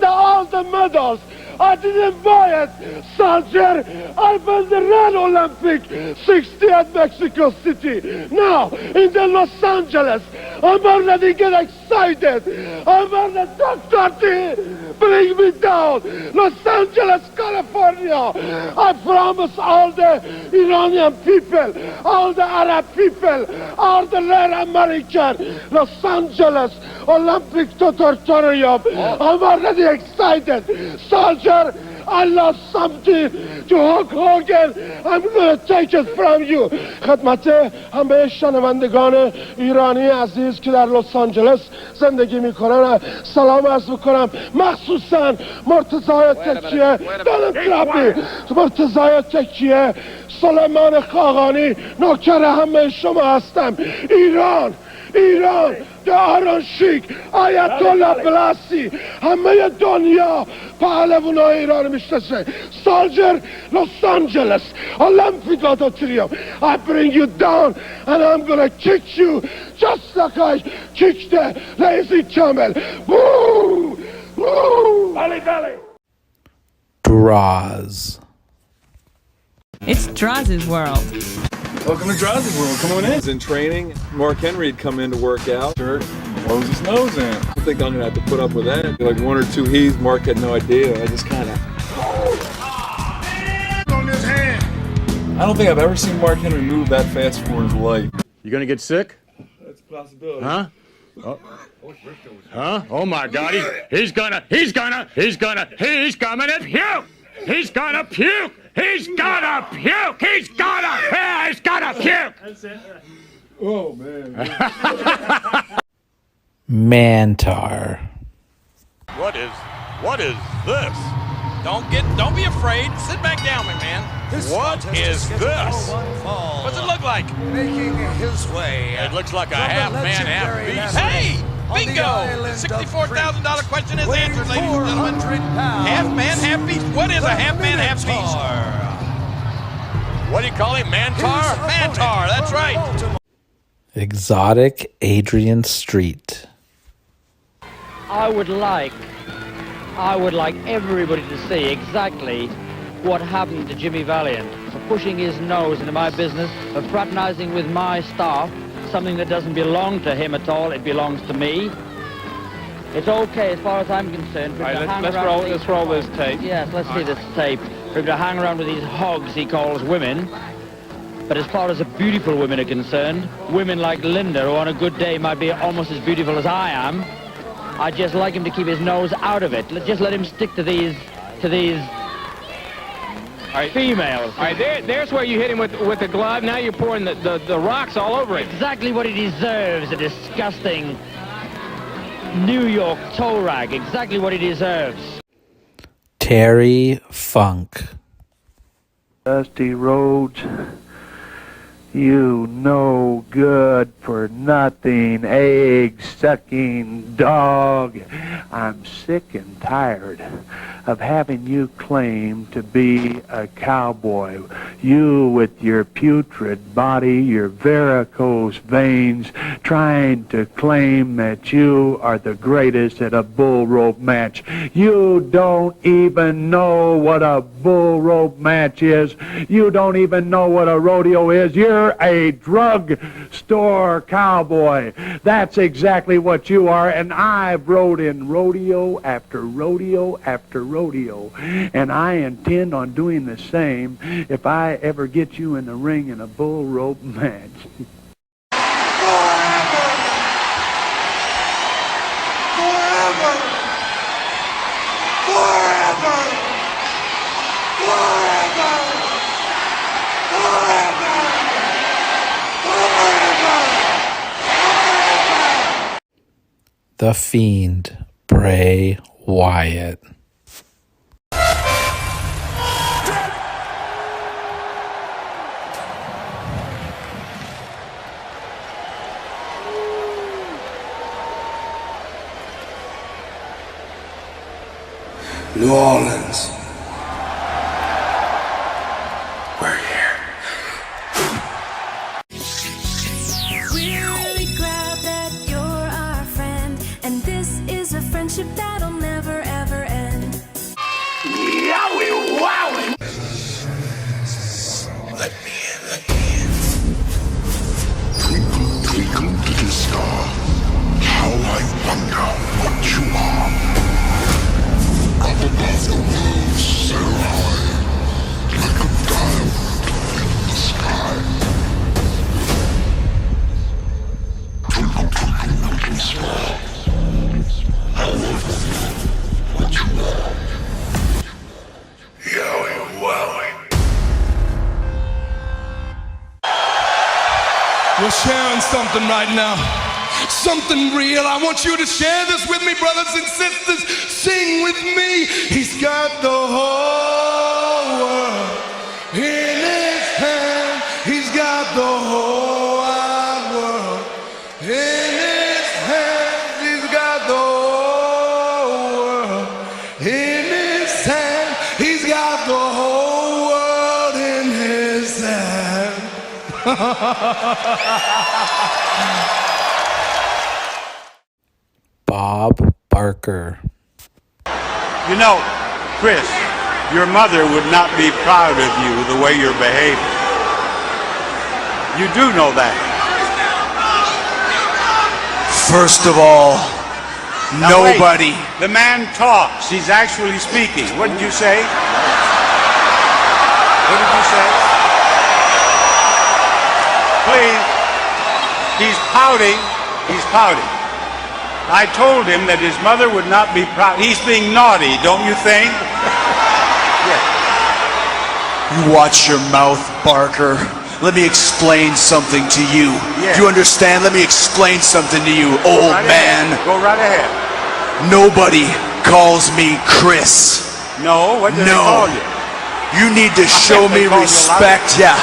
all the medals. I didn't buy it, soldier. I bought the Red Olympic 60 at Mexico City. Now, in the Los Angeles, I'm already getting excited. I'm on the doctor. Bring me down. Los Angeles, California. I promise all the Iranian people, all the Arab people, all the Red American, Los Angeles Olympic Auditorium. I'm already excited. Soldier, I lost something to Hulk Hogan. I'm going to take it from you. خدمت همه شنوندگان ایرانی عزیز که در لس آنجلس زندگی میکنن سلام عرض میکنم. مخصوصا مرتضای تکیه مرتضای تکیه سلیمان خاقانی نوکر همه شما هستم. ایران the Iron Sheik آیت الله بلاسی همه دنیا پهلوانای ایران میشناسه. Soldier, Los Angeles Olympic Auditorium. I bring you down and I'm gonna kick you just like I kicked the lazy camel. Woo! Woo! Belly. Droz. It's Droz's world. Welcome to Droz's world. Come on in. In training, Mark Henry had come in to work out. blows his nose in. I think I'm gonna have to put up with that. Like one or two heaves, Mark had no idea. I just kind of. On his hand. I don't think I've ever seen Mark Henry move that fast for his life. You gonna get sick? That's a possibility. Huh? Oh. Huh? Oh my God! He's gonna puke! He's gonna puke! He's gonna puke! He's gonna puke! He's gonna puke! Oh man. Mantar. What is this? Don't be afraid. Sit back down, my man. What is this? What's it look like? Making his way. It looks like a half man, half beast. Hey! Bingo! $64,000 question is answered, ladies and gentlemen. Half man, half beast. What is a half man, half beast? What do you call him? Mantar? Mantar, that's right. Exotic Adrian Street. I would like everybody to see exactly what happened to Jimmy Valiant for pushing his nose into my business, of fraternizing with my staff, something that doesn't belong to him at all, it belongs to me. It's okay as far as I'm concerned. For him to hang around let's roll this tape. Yes, let's see this tape. For him to hang around with these hogs he calls women. But as far as the beautiful women are concerned, women like Linda, who on a good day might be almost as beautiful as I am, I'd just like him to keep his nose out of it. Just let him stick to these females. All right, there's where you hit him with the glove. Now you're pouring the rocks all over it. Exactly what he deserves, a disgusting New York toe rag. Exactly what he deserves. Terry Funk. Dusty Rhodes, you no good for nothing, egg-sucking dog. I'm sick and tired of having you claim to be a cowboy. You with your putrid body, your varicose veins, trying to claim that you are the greatest at a bull rope match. You don't even know what a bull rope match is. You don't even know what a rodeo is. You're a drug store cowboy. That's exactly what you are, and I've rode in rodeo after rodeo after rodeo, and I intend on doing the same if I ever get you in the ring in a bull rope match. The Fiend, Bray Wyatt. New Orleans. We're here. We're really glad that you're our friend, and this is a friendship that'll never ever end. Yowie wowie! Let me in. Twinkle, twinkle, little star, how I wonder what you are. Up above the world so high, like a diamond in the sky. Twinkle, twinkle, little star, how I wonder what you are. Yowie wowie. We're sharing something right now. Something real. I want you to share this with me, brothers and sisters. Sing with me. He's got the whole world in his hand. He's got the whole wide world in his hand. He's got the whole world in his hand. He's got the whole world in his hand. Bob Barker. You know, Chris, your mother would not be proud of you the way you're behaving. You do know that. First of all, nobody. The man talks. He's actually speaking. What did you say? What did you say? Please. He's pouting. He's pouting. I told him that his mother would not be proud. He's being naughty, don't you think? Yes. You watch your mouth, Barker. Let me explain something to you. Yes. Do you understand? Let me explain something to you, old man. Go right ahead. Nobody calls me Chris. No, what do they call you? You need to show They me call you respect. louder. Yeah.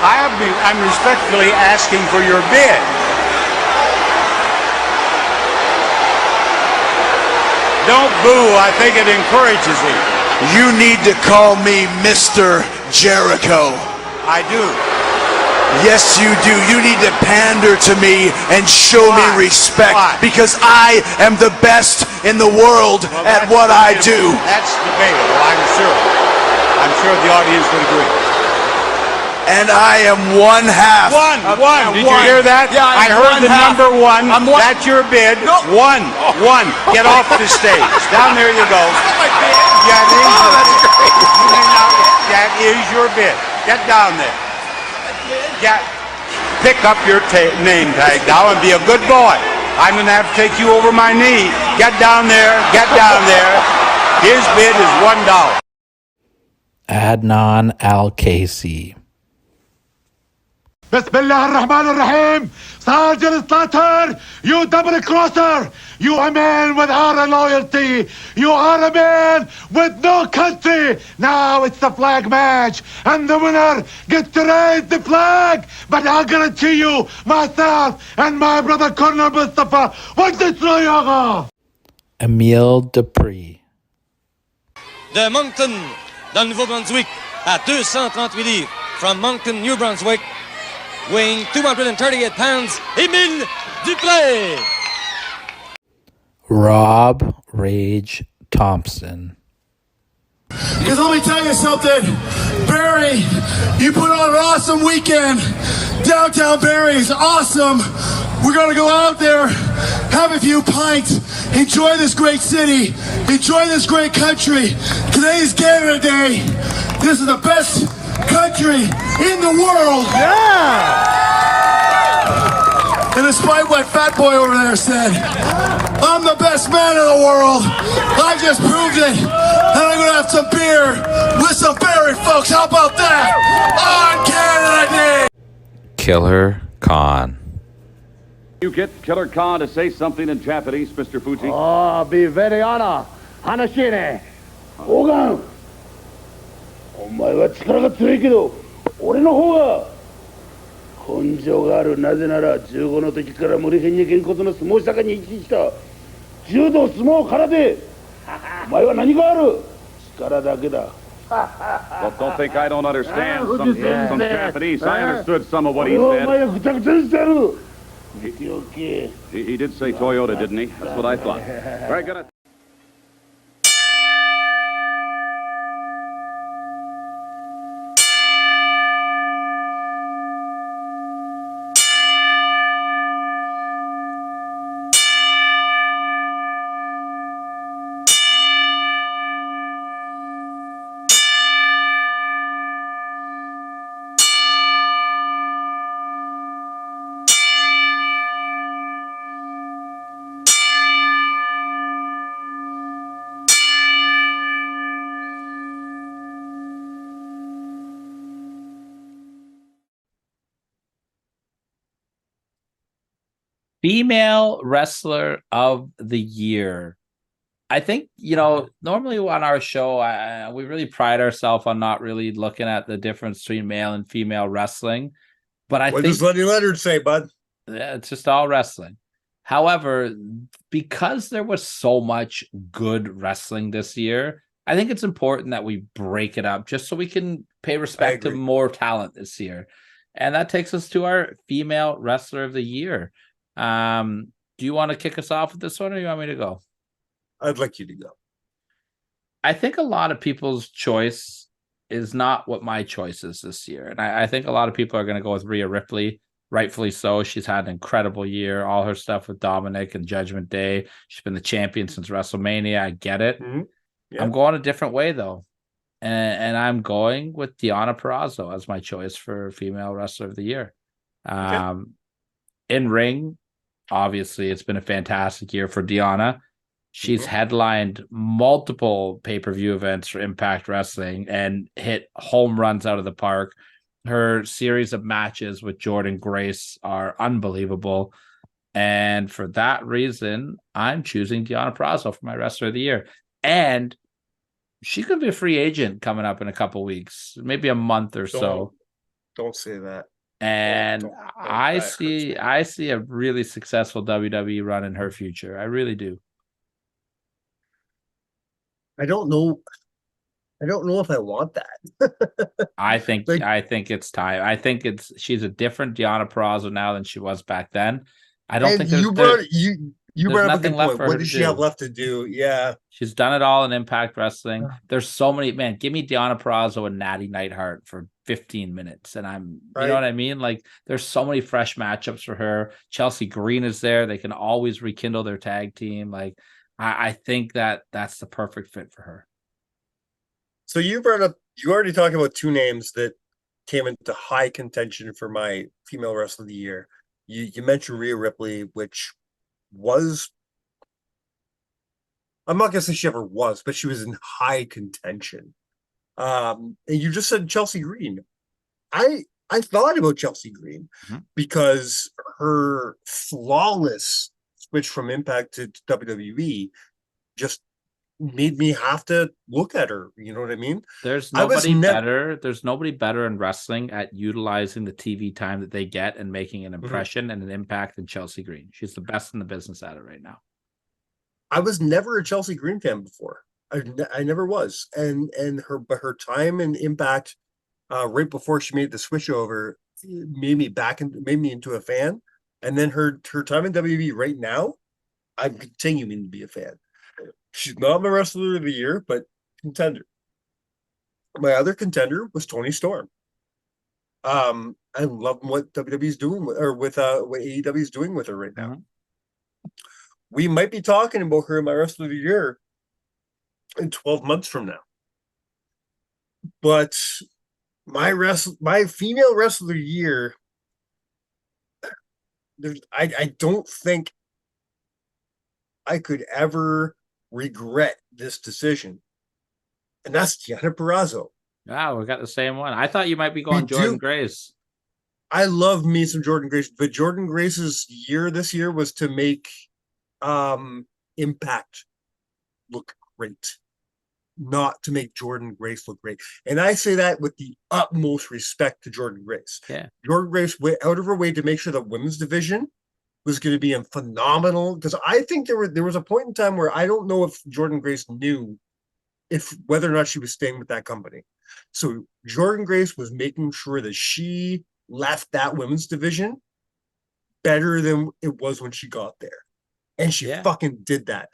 I'm respectfully asking for your bid. Don't boo. I think it encourages him. You need to call me Mr. Jericho. I do. Yes, you do. You need to pander to me and show me respect because I am the best in the world at what I do. That's debatable, I'm sure. I'm sure the audience would agree. And I am one half. One. Did you hear that? Yeah, I heard the number one. That's your bid. No. One. Get off the stage. Down there you go. That is your bid. That is your bid. Get down there. Pick up your name tag now and be a good boy. I'm going to have to take you over my knee. Get down there. Get down there. His bid is $1. Adnan Al-Kaisi. بسم الله الرحمن الرحيم. Sergeant Slaughter, you double crosser. You a man without a loyalty. You are a man with no country. Now it's the flag match. And the winner gets to raise the flag. But I guarantee you, myself and my brother Colonel Mustafa will destroy you. Emile Dupree. De Moncton, dans le Nouveau-Brunswick, à 238 livres. From Moncton, New Brunswick, weighing 238 pounds, Emile Dupree. Rob Rage Thompson. Because let me tell you something, Barrie, you put on an awesome weekend. Downtown Barrie is awesome. We're going to go out there, have a few pints, enjoy this great city, enjoy this great country. Today's Canada Day. This is the best country in the world. Yeah! And despite what Fat Boy over there said, I'm the best man in the world. I just proved it. And I'm going to have some beer with some Barrie folks. How about that? On Canada Day. Killer Khan. You get Killer Khan to say something in Japanese, Mr. Fuji? Oh, be very honor. Hanashine. Ogan. お前は力が強いけど、俺の方が根性がある。なぜなら15の時から無理変にげんこつの相撲社会に生きてきた。柔道、相撲、空手。お前は何がある？力だけだ。 Well, don't think I don't understand some Japanese. I understood some of what he お said. 前はぐちゃぐちゃにしてやる。 He did say Toyota, didn't he? That's what I thought. Very good. Female Wrestler of the Year. I think, normally on our show, we really pride ourselves on not really looking at the difference between male and female wrestling. But I What think does Lenny Leonard say, bud? yeah, it's just all wrestling. However, because there was so much good wrestling this year, I think it's important that we break it up just so we can pay respect to more talent this year. And that takes us to our Female Wrestler of the Year. Do you want to kick us off with this one, or you want me to go? I'd like you to go. I think a lot of people's choice is not what my choice is this year. And I think a lot of people are going to go with Rhea Ripley. rightfully so. She's had an incredible year. All her stuff with Dominic and Judgment Day. She's been the champion since WrestleMania. I get it. Yeah. I'm going a different way though. And I'm going with Deonna Purrazzo as my choice for female wrestler of the year. In ring, obviously, it's been a fantastic year for Deonna. She's headlined multiple pay-per-view events for Impact Wrestling and hit home runs out of the park. Her series of matches with Jordynne Grace are unbelievable. And for that reason, I'm choosing Deonna Purrazzo for my wrestler of the year. And she could be a free agent coming up in a couple weeks, maybe a month or so. Don't say that. And I see a really successful WWE run in her future. I really do. I don't know if I want that. I think it's time. I think she's a different Deonna Purrazzo now than she was back then. I don't think you brought up a good point. What does she have left to do? Yeah. She's done it all in Impact Wrestling. There's so many, man, give me Deonna Purrazzo and Natty Neidhart for 15 minutes. And you know what I mean? Like, there's so many fresh matchups for her. Chelsea Green is there. They can always rekindle their tag team. Like, I think that's the perfect fit for her. So you already talked about two names that came into high contention for my female wrestler of the year. You mentioned Rhea Ripley, which was, I'm not gonna say she ever was, but she was in high contention. And you just said Chelsea Green. I thought about Chelsea Green because her flawless switch from Impact to WWE just made me have to look at her. You know what I mean? There's nobody better in wrestling at utilizing the TV time that they get and making an impression and an impact than Chelsea Green. She's the best in the business at it right now. I was never a Chelsea Green fan before. I never was. And her time in Impact right before she made the switch over made me into a fan. And then her time in WWE right now, I'm continuing to be a fan. She's not my wrestler of the year, but contender. My other contender was Toni Storm. I love what WWE's doing what AEW is doing with her right now. We might be talking about her in my wrestler of the year in 12 months from now. But my female wrestler of the year, I don't think I could ever regret this decision, and that's Deonna Purrazzo. Wow, we got the same one. I thought you might be going Jordynne Grace. I love me some Jordynne Grace, but Jordynne Grace's year this year was to make Impact look great, not to make Jordynne Grace look great. And I say that with the utmost respect to Jordynne Grace. Yeah, Jordynne Grace went out of her way to make sure the women's division was going to be phenomenal, because I think there was a point in time where I don't know if Jordynne Grace knew whether or not she was staying with that company. So Jordynne Grace was making sure that she left that women's division better than it was when she got there. And she fucking did that.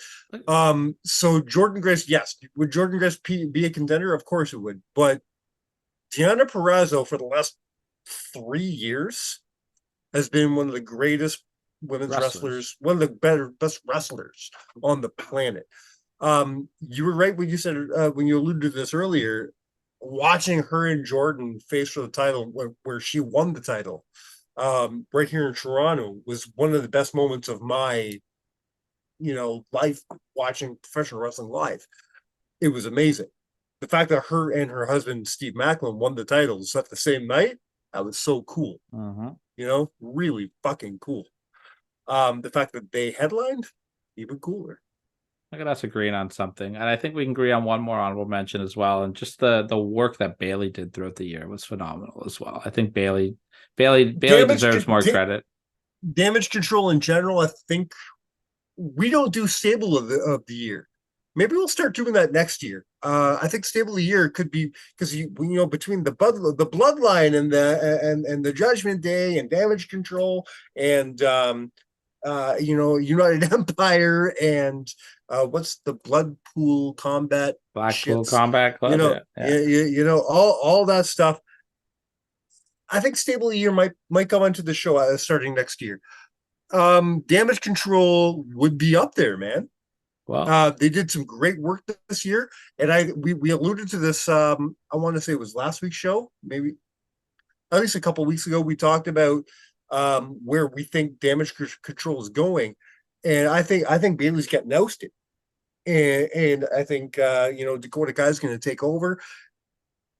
So Jordynne Grace, yes. Would Jordynne Grace be a contender? Of course it would. But Deonna Purrazzo for the last 3 years has been one of the greatest women's wrestlers, one of the best wrestlers on the planet. You were right when you said, when you alluded to this earlier, watching her and Jordan face for the title where she won the title right here in Toronto was one of the best moments of my life watching professional wrestling live. It was amazing. The fact that her and her husband Steve Macklin won the titles at the same night, that was so cool. Really fucking cool. The fact that they headlined, even cooler. Look at us agreeing on something. And I think we can agree on one more honorable mention as well. And just the work that Bayley did throughout the year was phenomenal as well. I think Bayley deserves more credit. Damage Control in general, I think we don't do Stable of the year. Maybe we'll start doing that next year. I think Stable of the year could be, because between the Bloodline and the Judgment Day and Damage Control and United Empire and what's the Bloodpool Combat, Blackpool Combat Club, all that stuff. I think Stable of the Year might come onto the show starting next year. Damage Control would be up there, man. Well, they did some great work this year, and we alluded to this. I want to say it was last week's show, maybe at least a couple weeks ago. We talked about where we think Damage Control is going, and I think Bailey's getting ousted, and I think Dakota Kai's going to take over.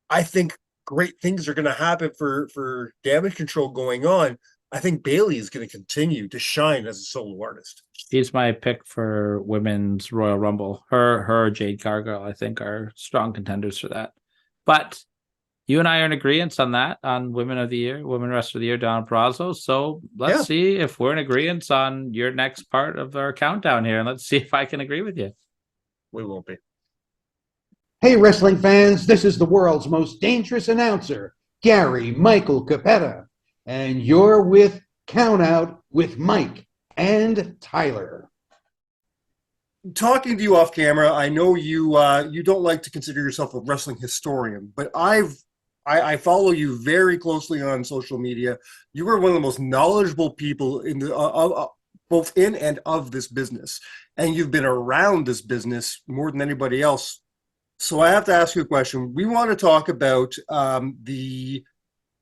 I think great things are going to happen for Damage Control going on. I think Bailey is going to continue to shine as a solo artist. She's my pick for women's Royal Rumble. Her Jade Cargill, I think, are strong contenders for that. But you and I are in agreement on that, on Women of the Year, Women Wrestler of the Year, Donna Purrazzo. So let's see if we're in agreement on your next part of our countdown here, and let's see if I can agree with you. We won't be. Hey, wrestling fans, this is the world's most dangerous announcer, Gary Michael Capetta, and you're with Count Out with Mike and Tyler. Talking to you off camera, I know you don't like to consider yourself a wrestling historian, but I follow you very closely on social media. You are one of the most knowledgeable people in the both in and of this business, and you've been around this business more than anybody else. So I have to ask you a question. We want to talk about the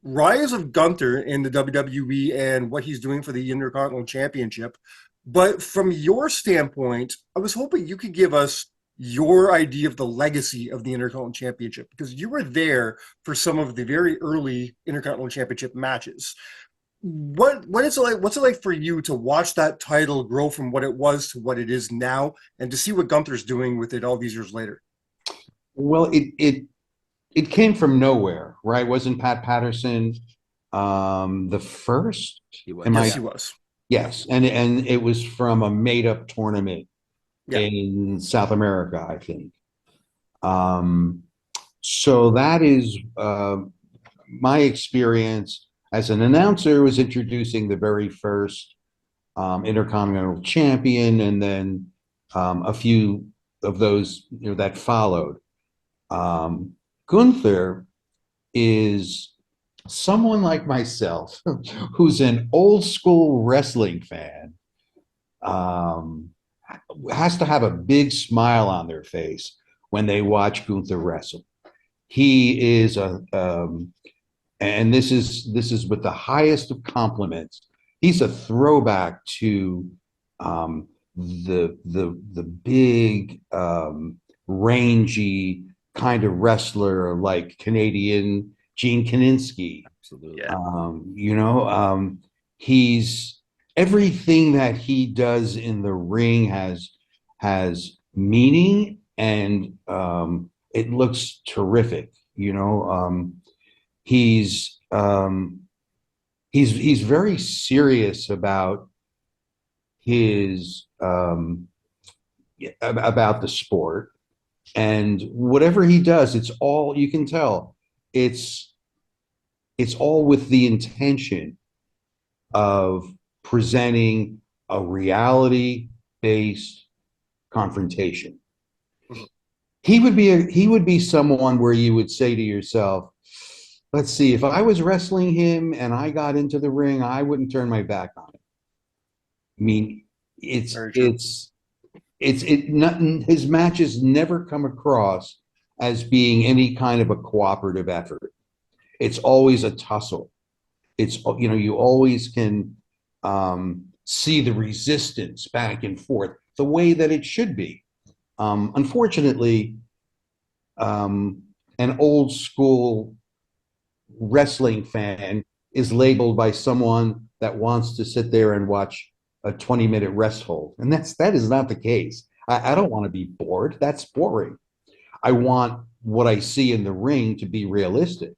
rise of Gunther in the WWE and what he's doing for the Intercontinental Championship. But from your standpoint, I was hoping you could give us your idea of the legacy of the Intercontinental Championship, because you were there for some of the very early Intercontinental Championship matches. What is it like? What's it like for you to watch that title grow from what it was to what it is now, and to see what Gunther's doing with it all these years later? Well, it came from nowhere, right? Wasn't Pat Patterson the first? He was. Yes, and it was from a made-up tournament in South America, I think. So that is my experience as an announcer, was introducing the very first Intercontinental Champion, and then a few of those that followed. Gunther is someone like myself who's an old school wrestling fan, has to have a big smile on their face when they watch Gunther wrestle. He is and this is with the highest of compliments. He's a throwback to the big rangy kind of wrestler like Canadian Gene Kiniski. Absolutely. He's everything that he does in the ring has meaning, and it looks terrific. He's very serious about his about the sport, and whatever he does, it's all, you can tell it's all with the intention of presenting a reality-based confrontation. He would be someone where you would say to yourself, let's see, if I was wrestling him and I got into the ring, I wouldn't turn my back on it. I mean, his matches never come across as being any kind of a cooperative effort. It's always a tussle. It's, you always can see the resistance back and forth the way that it should be. Unfortunately, an old school wrestling fan is labeled by someone that wants to sit there and watch a 20-minute rest hold. And that is not the case. I don't want to be bored. That's boring. I want what I see in the ring to be realistic.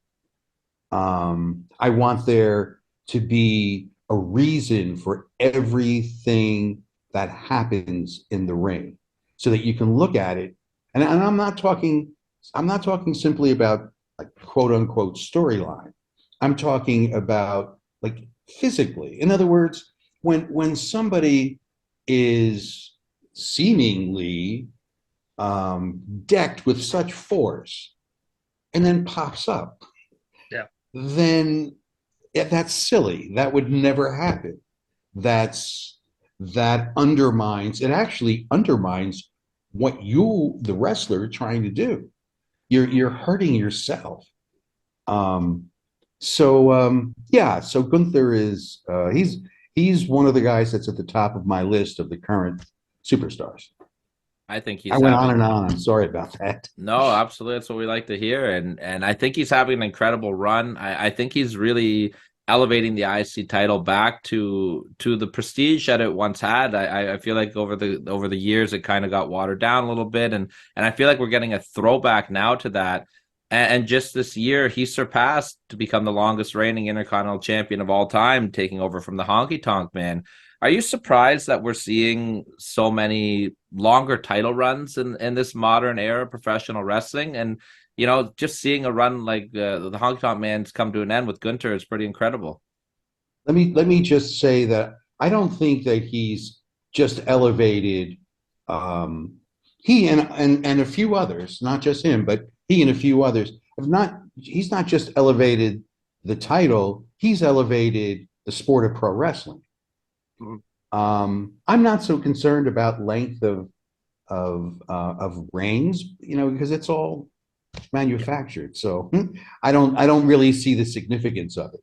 I want there to be a reason for everything that happens in the ring, so that you can look at it. And I'm not talking simply about like quote unquote storyline. I'm talking about like physically. In other words, when somebody is seemingly decked with such force and then pops up, then that's silly. That would never happen. That undermines, it actually undermines what you, the wrestler, are trying to do. You're hurting yourself. So Gunther is he's one of the guys that's at the top of my list of the current superstars. I think he's I went having- on and on. I'm sorry about that. No, absolutely. That's what we like to hear. And I think he's having an incredible run. I think he's really elevating the IC title back to the prestige that it once had. I feel like over the years it kind of got watered down a little bit, and I feel like we're getting a throwback now to that. And just this year, he surpassed to become the longest reigning Intercontinental Champion of all time, taking over from the Honky Tonk Man. Are you surprised that we're seeing so many longer title runs in this modern era of professional wrestling? And, you know, just seeing a run like the Honky Tonk Man's come to an end with Gunther is pretty incredible. Let me just say that I don't think that he's just elevated. He and a few others, not just him, but he and a few others have not. He's not just elevated the title; he's elevated the sport of pro wrestling. I'm not so concerned about length of reigns, you know, because it's all manufactured. So I don't really see the significance of it.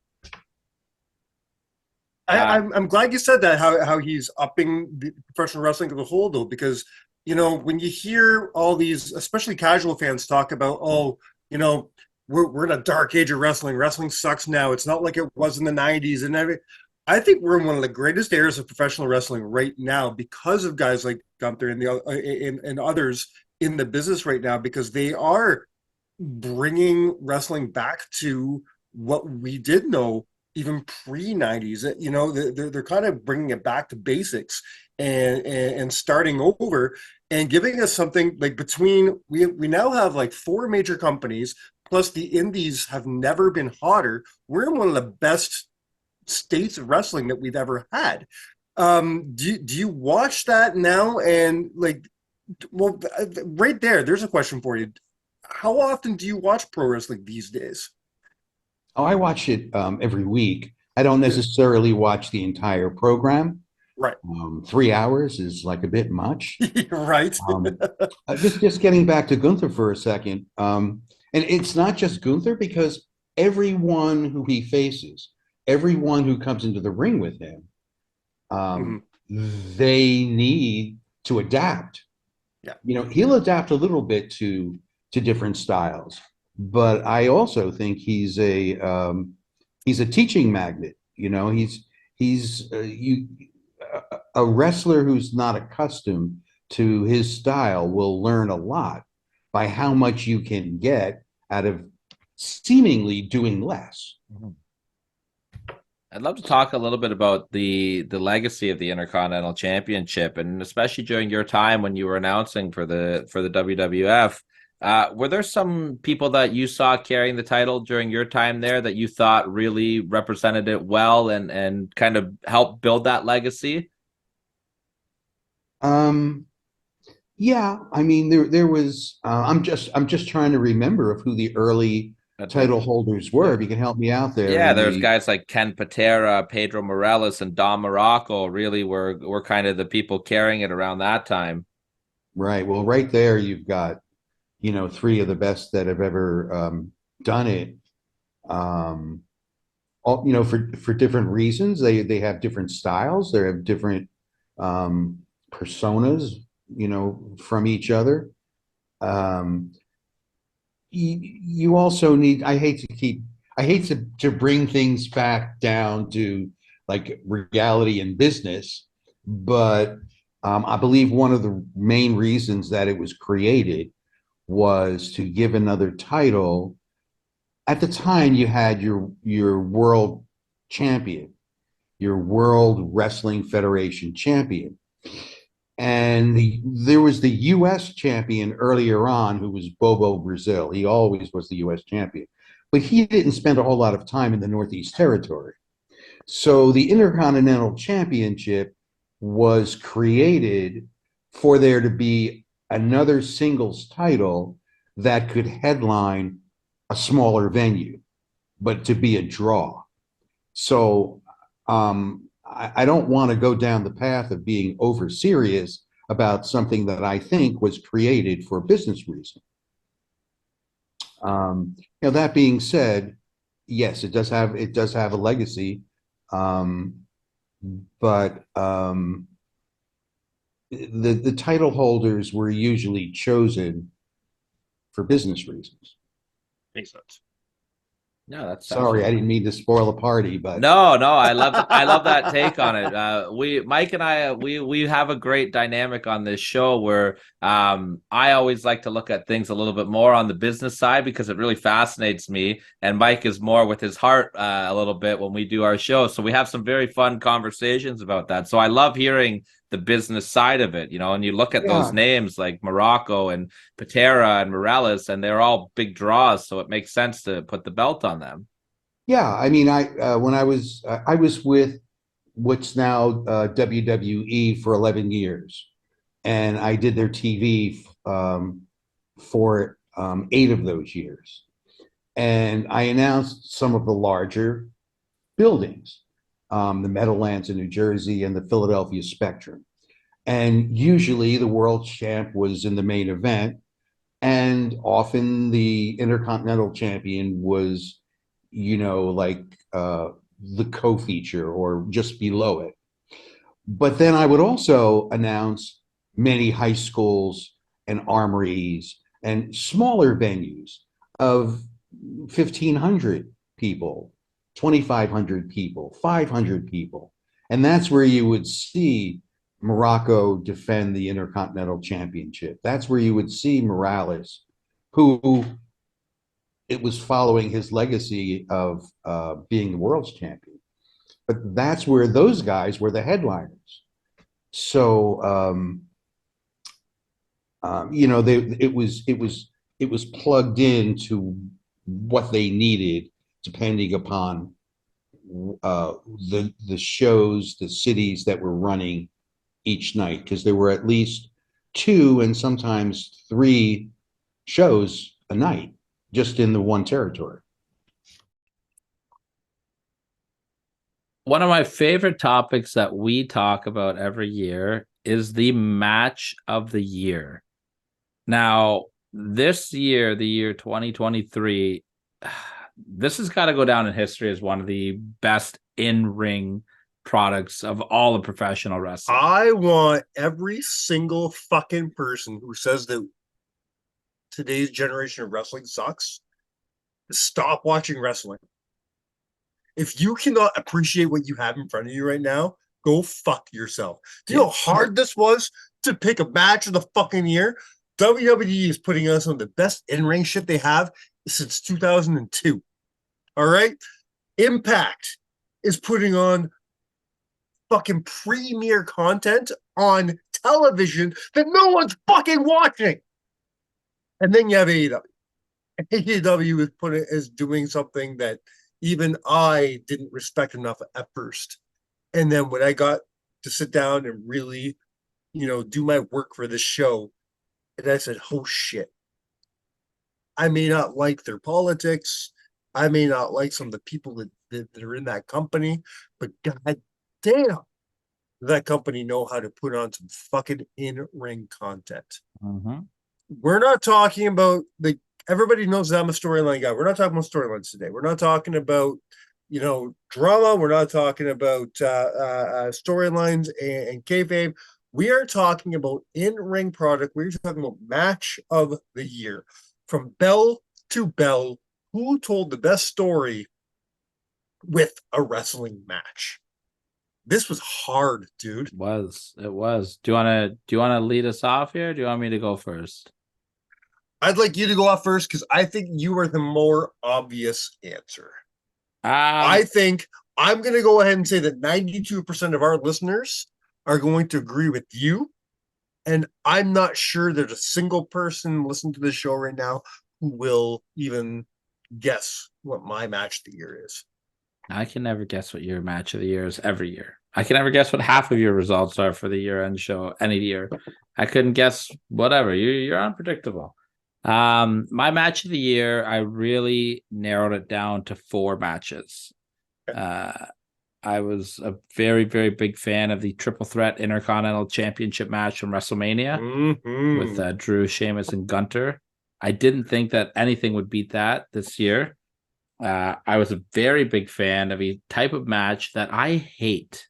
I'm glad you said that, how he's upping the professional wrestling as a whole, though, because, you know, when you hear all these, especially casual fans, talk about, oh, you know, we're in a dark age of wrestling. Wrestling sucks now. It's not like it was in the 90s and everything. I think we're in one of the greatest eras of professional wrestling right now because of guys like Gunther and others in the business right now, because they are bringing wrestling back to what we did know even pre-90s. You know, they're kind of bringing it back to basics and starting over and giving us something like between we now have like 4 major companies, plus the indies have never been hotter. We're in one of the best states of wrestling that we've ever had. Do you watch that now? And like, well, right there's a question for you. How often do you watch pro wrestling these days? Oh, I watch it every week. I don't necessarily watch the entire program. Right. 3 hours is like a bit much. Right. Just getting back to Gunther for a second. And it's not just Gunther, because everyone who he faces, everyone who comes into the ring with him, they need to adapt. Yeah. You know, he'll adapt a little bit to different styles, but I also think he's a teaching magnet. You know, he's a wrestler who's not accustomed to his style will learn a lot by how much you can get out of seemingly doing less. I'd love to talk a little bit about the legacy of the Intercontinental Championship, and especially during your time when you were announcing for the WWF. Were there some people that you saw carrying the title during your time there that you thought really represented it well and kind of helped build that legacy? Yeah, I mean there was I'm just trying to remember of who the early title holders were. If you can help me out there. Yeah, there's guys like Ken Patera, Pedro Morales, and Don Morocco really were kind of the people carrying it around that time. Right. Well, right there you've got, you know, 3 of the best that have ever done it. All, you know, for different reasons. They have different styles. They have different personas, you know, from each other. You also need, I hate to bring things back down to like reality and business, but I believe one of the main reasons that it was created was to give another title. At the time you had your world champion, your World Wrestling Federation champion. And there was the U.S. champion earlier on, who was Bobo Brazil. He always was the U.S. champion, but he didn't spend a whole lot of time in the Northeast Territory. So the Intercontinental Championship was created for there to be another singles title that could headline a smaller venue, but to be a draw. So I don't want to go down the path of being over serious about something that I think was created for business reasons. That being said, yes, it does have a legacy, but the title holders were usually chosen for business reasons. Makes sense. No, that's Sorry, I didn't mean to spoil the party, but no, I love that take on it. Mike and I, we have a great dynamic on this show where I always like to look at things a little bit more on the business side because it really fascinates me, and Mike is more with his heart a little bit when we do our show. So we have some very fun conversations about that. So I love hearing the business side of it, and you look at those names like Morocco and Patera and Morales, and they're all big draws, so it makes sense to put the belt on them. Yeah, I mean, when I was with what's now WWE for 11 years, and I did their TV for 8 of those years, and I announced some of the larger buildings. The Meadowlands in New Jersey and the Philadelphia Spectrum. And usually the world champ was in the main event, and often the Intercontinental Champion was, like the co-feature or just below it. But then I would also announce many high schools and armories and smaller venues of 1,500 people, 2,500 people, 500 people. And that's where you would see Morocco defend the Intercontinental Championship. That's where you would see Morales, who it was following his legacy of being the world's champion. But that's where those guys were the headliners. So, it was plugged into what they needed, depending upon the shows, the cities that were running each night, because there were at least 2 and sometimes 3 shows a night just in the one territory. One of my favorite topics that we talk about every year is the match of the year. Now, this year, the year 2023, this has got to go down in history as one of the best in-ring products of all of professional wrestling. I want every single fucking person who says that today's generation of wrestling sucks to stop watching wrestling. If you cannot appreciate what you have in front of you right now, go fuck yourself. Do you know how hard this was to pick a match of the fucking year? WWE is putting on some of the best in-ring shit they have since 2002. All right? Impact is putting on fucking premier content on television that no one's fucking watching. And then you have AEW. AEW is doing something that even I didn't respect enough at first. And then when I got to sit down and really, do my work for this show, and I said, oh shit. I may not like their politics. I may not like some of the people that are in that company, but god damn, that company know how to put on some fucking in-ring content. Mm-hmm. We're not talking about everybody knows that I'm a storyline guy. We're not talking about storylines today. We're not talking about, drama. We're not talking about storylines and kayfabe. We are talking about in-ring product. We're talking about match of the year. From bell to bell, who told the best story with a wrestling match? This was hard, dude. It was. Do you want to lead us off here? Or do you want me to go first? I'd like you to go off first because I think you are the more obvious answer. I think I'm going to go ahead and say that 92% of our listeners are going to agree with you. And I'm not sure there's a single person listening to this show right now who will even guess what my match of the year is. I can never guess what your match of the year is every year. I can never guess what half of your results are for the year-end show any year. I couldn't guess whatever. You're unpredictable. My match of the year, I really narrowed it down to 4 matches. I was a very, very big fan of the Triple Threat Intercontinental Championship match from WrestleMania with Drew, Sheamus, and Gunter. I didn't think that anything would beat that this year. I was a very big fan of a type of match that I hate,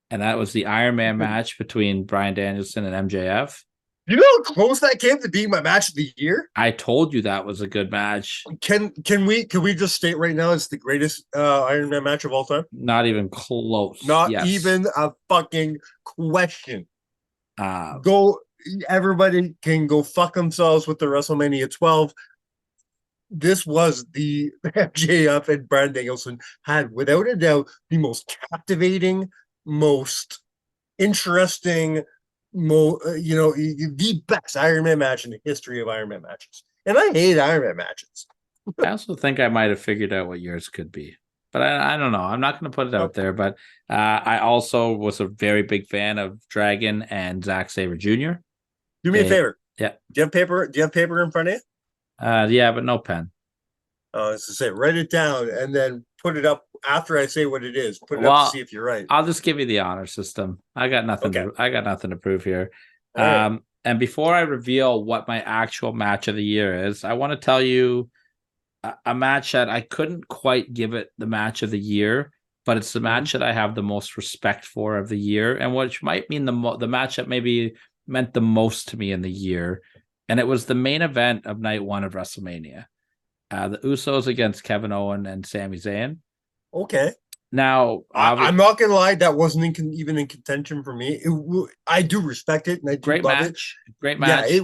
and that was the Iron Man match between Bryan Danielson and MJF. You know how close that came to being my match of the year? I told you that was a good match. Can we just state right now it's the greatest Iron Man match of all time? Not even close. Not even a fucking question. Everybody can go fuck themselves with the WrestleMania 12. This was the MJF and Bryan Danielson had, without a doubt, the most captivating, most interesting, the best Iron Man match in the history of Iron Man matches. And I hate Iron Man matches. I also think I might have figured out what yours could be, but I don't know. I'm not going to put it out there, but I also was a very big fan of Dragon and Zack Sabre Jr. Do me a favor. Yeah. Do you have paper? Do you have paper in front of you? Yeah, but no pen. As I say, write it down and then put it up after I say what it is. Put it up to see if you're right. I'll just give you the honor system. I got nothing. Okay. I got nothing to prove here. Right. And before I reveal what my actual match of the year is, I want to tell you a match that I couldn't quite give it the match of the year, but it's the match that I have the most respect for of the year, and which might mean the match that maybe meant the most to me in the year. And it was the main event of night one of WrestleMania. The Usos against Kevin Owens and Sami Zayn. Okay. Now, I'm not gonna lie, that wasn't even in contention for me. I do respect it, and I do great love match. Great match. Yeah,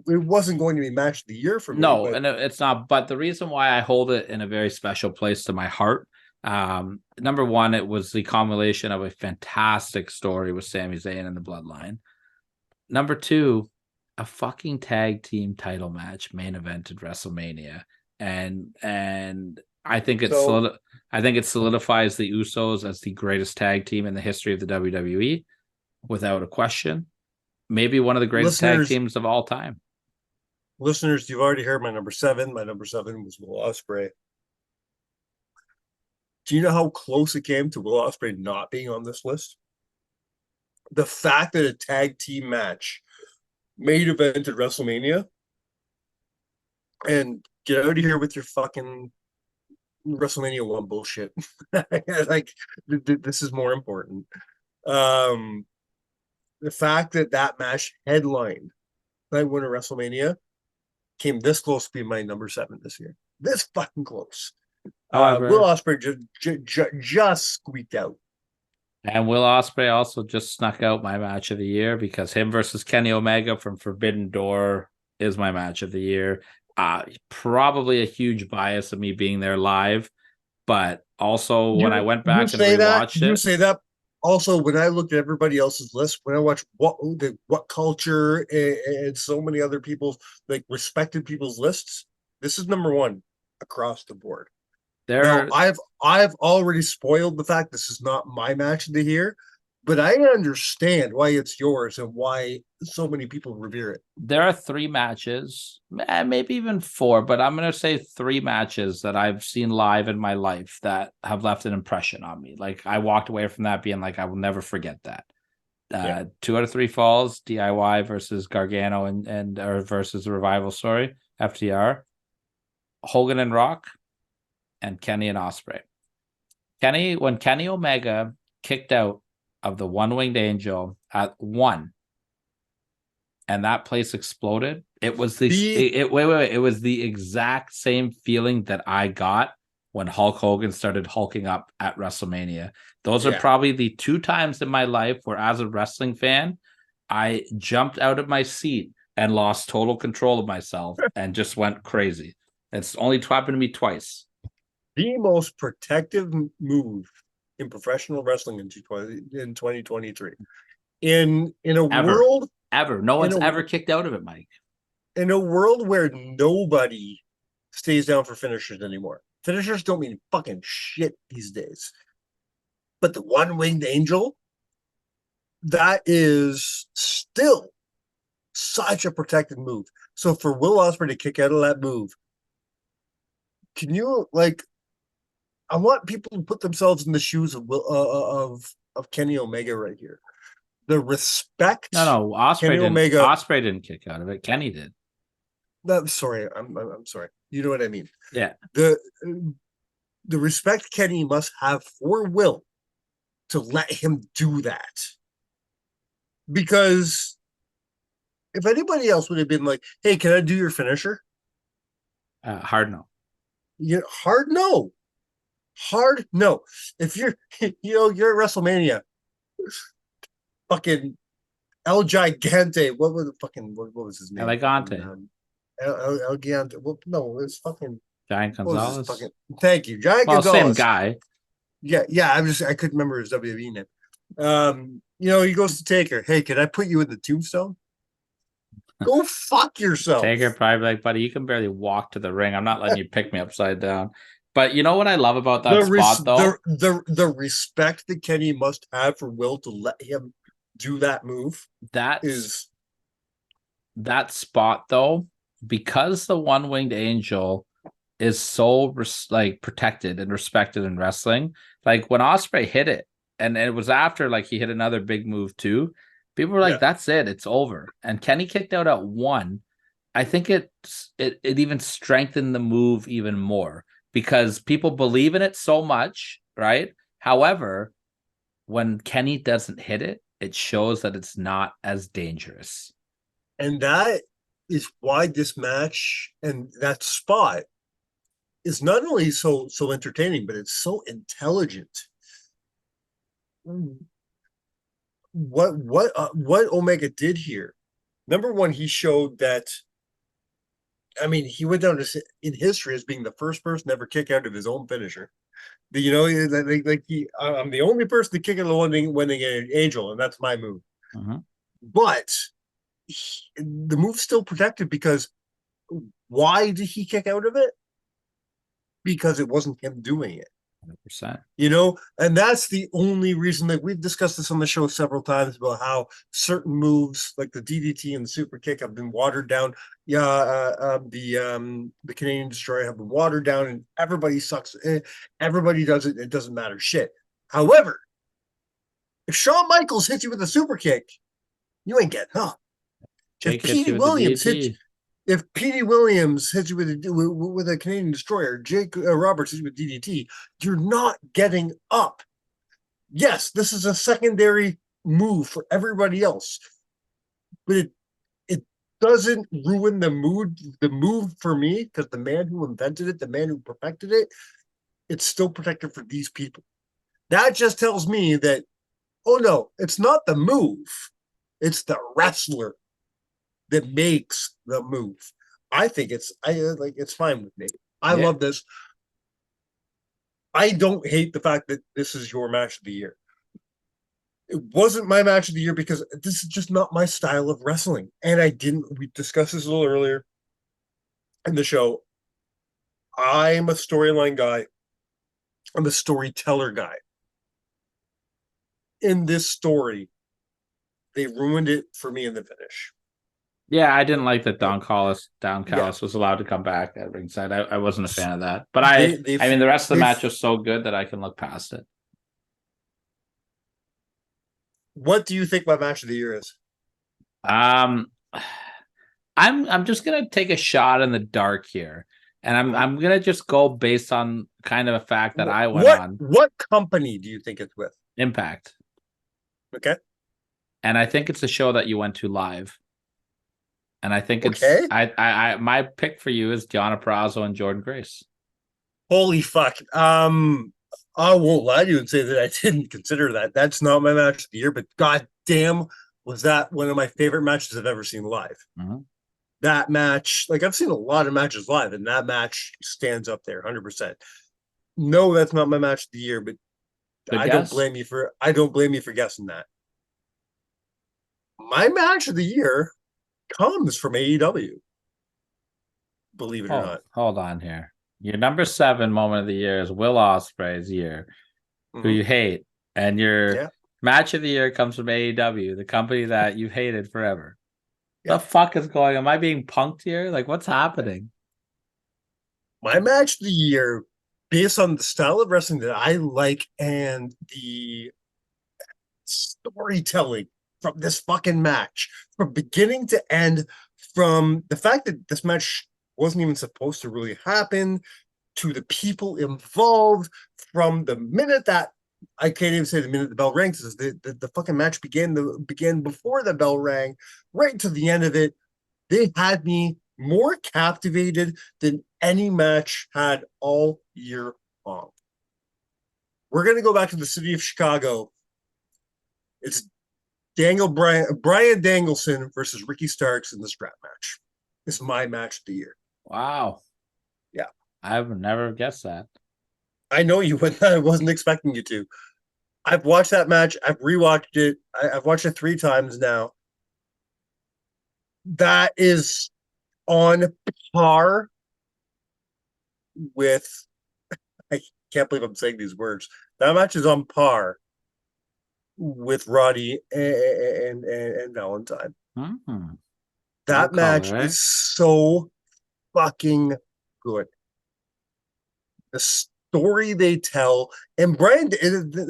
it wasn't going to be match of the year for me. No, and it's not. But the reason why I hold it in a very special place to my heart, number one, it was the culmination of a fantastic story with Sami Zayn and the Bloodline. Number two, a fucking tag team title match main event at WrestleMania, and I think it solidifies the Usos as the greatest tag team in the history of the WWE, without a question. Maybe one of the greatest tag teams of all time. Listeners, you've already heard my number 7. My number 7 was Will Ospreay. Do you know how close it came to Will Ospreay not being on this list? The fact that a tag team match main event at WrestleMania, and get out of here with your fucking WrestleMania 1 bullshit. Like, this is more important. The fact that match headlined night one of WrestleMania came this close to being my number 7 this year. This fucking close. Will Ospreay just squeaked out. And Will Ospreay also just snuck out my match of the year, because him versus Kenny Omega from Forbidden Door is my match of the year. Probably a huge bias of me being there live, but also when I went back and rewatched it. You say that. Also, when I looked at everybody else's list, when I watched what culture and so many other people's, like, respected people's lists, this is number 1 across the board. Now, I've already spoiled the fact this is not my match of the year, but I understand why it's yours and why so many people revere it. There are 3 matches, maybe even 4, but I'm going to say 3 matches that I've seen live in my life that have left an impression on me. Like, I walked away from that being like, I will never forget that. 2 out of 3 falls, DIY versus Gargano and versus the Revival, FTR, Hogan and Rock, and Kenny and Ospreay. When Kenny Omega kicked out of the One-Winged Angel at 1, and that place exploded, it was it was the exact same feeling that I got when Hulk Hogan started hulking up at WrestleMania. Those are probably the 2 times in my life where, as a wrestling fan, I jumped out of my seat and lost total control of myself and just went crazy. It's only happened to me twice. The most protective move in professional wrestling in 2023. In a world ever. No one's ever kicked out of it, Mike. In a world where nobody stays down for finishers anymore. Finishers don't mean fucking shit these days. But the One-Winged Angel, that is still such a protected move. So for Will Ospreay to kick out of that move, can you, like, I want people to put themselves in the shoes of Kenny Omega right here. The respect. No, Osprey Kenny didn't. Omega. Osprey didn't kick out of it. Kenny did. No, sorry, I'm sorry. You know what I mean. Yeah. The respect Kenny must have for Will to let him do that. Because if anybody else would have been like, "Hey, can I do your finisher?" Hard no. Hard no. Hard no. If you're you're at WrestleMania, fucking El Gigante. What was his name? Elegante. El Gigante. Well, no, it's fucking Giant what was his Gonzalez. fucking. Thank you, Giant Well, Gonzalez. same guy. Yeah. I couldn't remember his WWE name. He goes to Taker. Hey, can I put you in the tombstone? Go fuck yourself. Taker probably like, buddy, you can barely walk to the ring. I'm not letting you pick me upside down. But you know what I love about that spot, though? The respect that Kenny must have for Will to let him do that move. That spot, though, because the one-winged angel is so protected and respected in wrestling. Like when Ospreay hit it, and it was after like he hit another big move too. People were like, "That's it, it's over." And Kenny kicked out at 1. I think it even strengthened the move even more because people believe in it so much, right? However, when Kenny doesn't hit it, it shows that it's not as dangerous. And that is why this match and that spot is not only so entertaining, but it's so intelligent. What Omega did here, number one, he showed that. I mean, he went down in history as being the first person to ever kick out of his own finisher. I'm the only person to kick out of the winning angel, and that's my move. But the move's still protected because why did he kick out of it? Because it wasn't him doing it. 100%. And that's the only reason that we've discussed this on the show several times about how certain moves like the DDT and the super kick have been watered down. The Canadian Destroyer have been watered down, and everybody sucks. Everybody does it. It doesn't matter shit. However, if Shawn Michaels hits you with a super kick, you ain't getting up. If Petey Williams hits you with a Canadian Destroyer, Jake Roberts hits you with DDT, you're not getting up. Yes, this is a secondary move for everybody else, but it doesn't ruin the move for me, because the man who invented it, the man who perfected it, it's still protected for these people. That just tells me that, oh no, it's not the move, it's the wrestler that makes the move. I think it's fine with me. I love this. I don't hate the fact that this is your match of the year. It wasn't my match of the year because this is just not my style of wrestling. And we discussed this a little earlier in the show. I'm a storyline guy. I'm a storyteller guy. In this story, they ruined it for me in the finish. Yeah, I didn't like that Don Callis was allowed to come back at ringside. I wasn't a fan of that. But I mean, the rest of the match was so good that I can look past it. What do you think my match of the year is? I'm just gonna take a shot in the dark here, and I'm gonna just go based on kind of a fact that I went on. What company do you think it's with? Impact. Okay. And I think it's a show that you went to live. And I think it's I my pick for you is Deonna Purrazzo and Jordynne Grace. Holy fuck. I won't lie to you and say that I didn't consider that. That's not my match of the year, but goddamn, was that one of my favorite matches I've ever seen live. That match, like I've seen a lot of matches live, and that match stands up there 100%. No, that's not my match of the year, but I don't blame you for guessing that. My match of the year comes from AEW. Believe it or not. Hold on here. Your number 7 moment of the year is Will Ospreay's year, who you hate, and your match of the year comes from AEW, the company that you've hated forever. The fuck is going on? Am I being punked here? Like, what's happening? My match of the year based on the style of wrestling that I like and the storytelling from this fucking match, from beginning to end, from the fact that this match wasn't even supposed to really happen, to the people involved, from the minute that I can't even say the minute the bell rang, because the fucking match began before the bell rang, right to the end of it. They had me more captivated than any match had all year long. We're going to go back to the city of Chicago. It's Brian Danielson versus Ricky Starks in the strap match. It's my match of the year. Wow. Yeah. I've never guessed that. I know you would. I wasn't expecting you to. I've watched that match. I've rewatched it. I've watched it 3 times now. That is on par with, I can't believe I'm saying these words. That match is on par with Roddy and Valentine. Mm-hmm. That No match color, eh? is so fucking good. The story they tell, and Brian,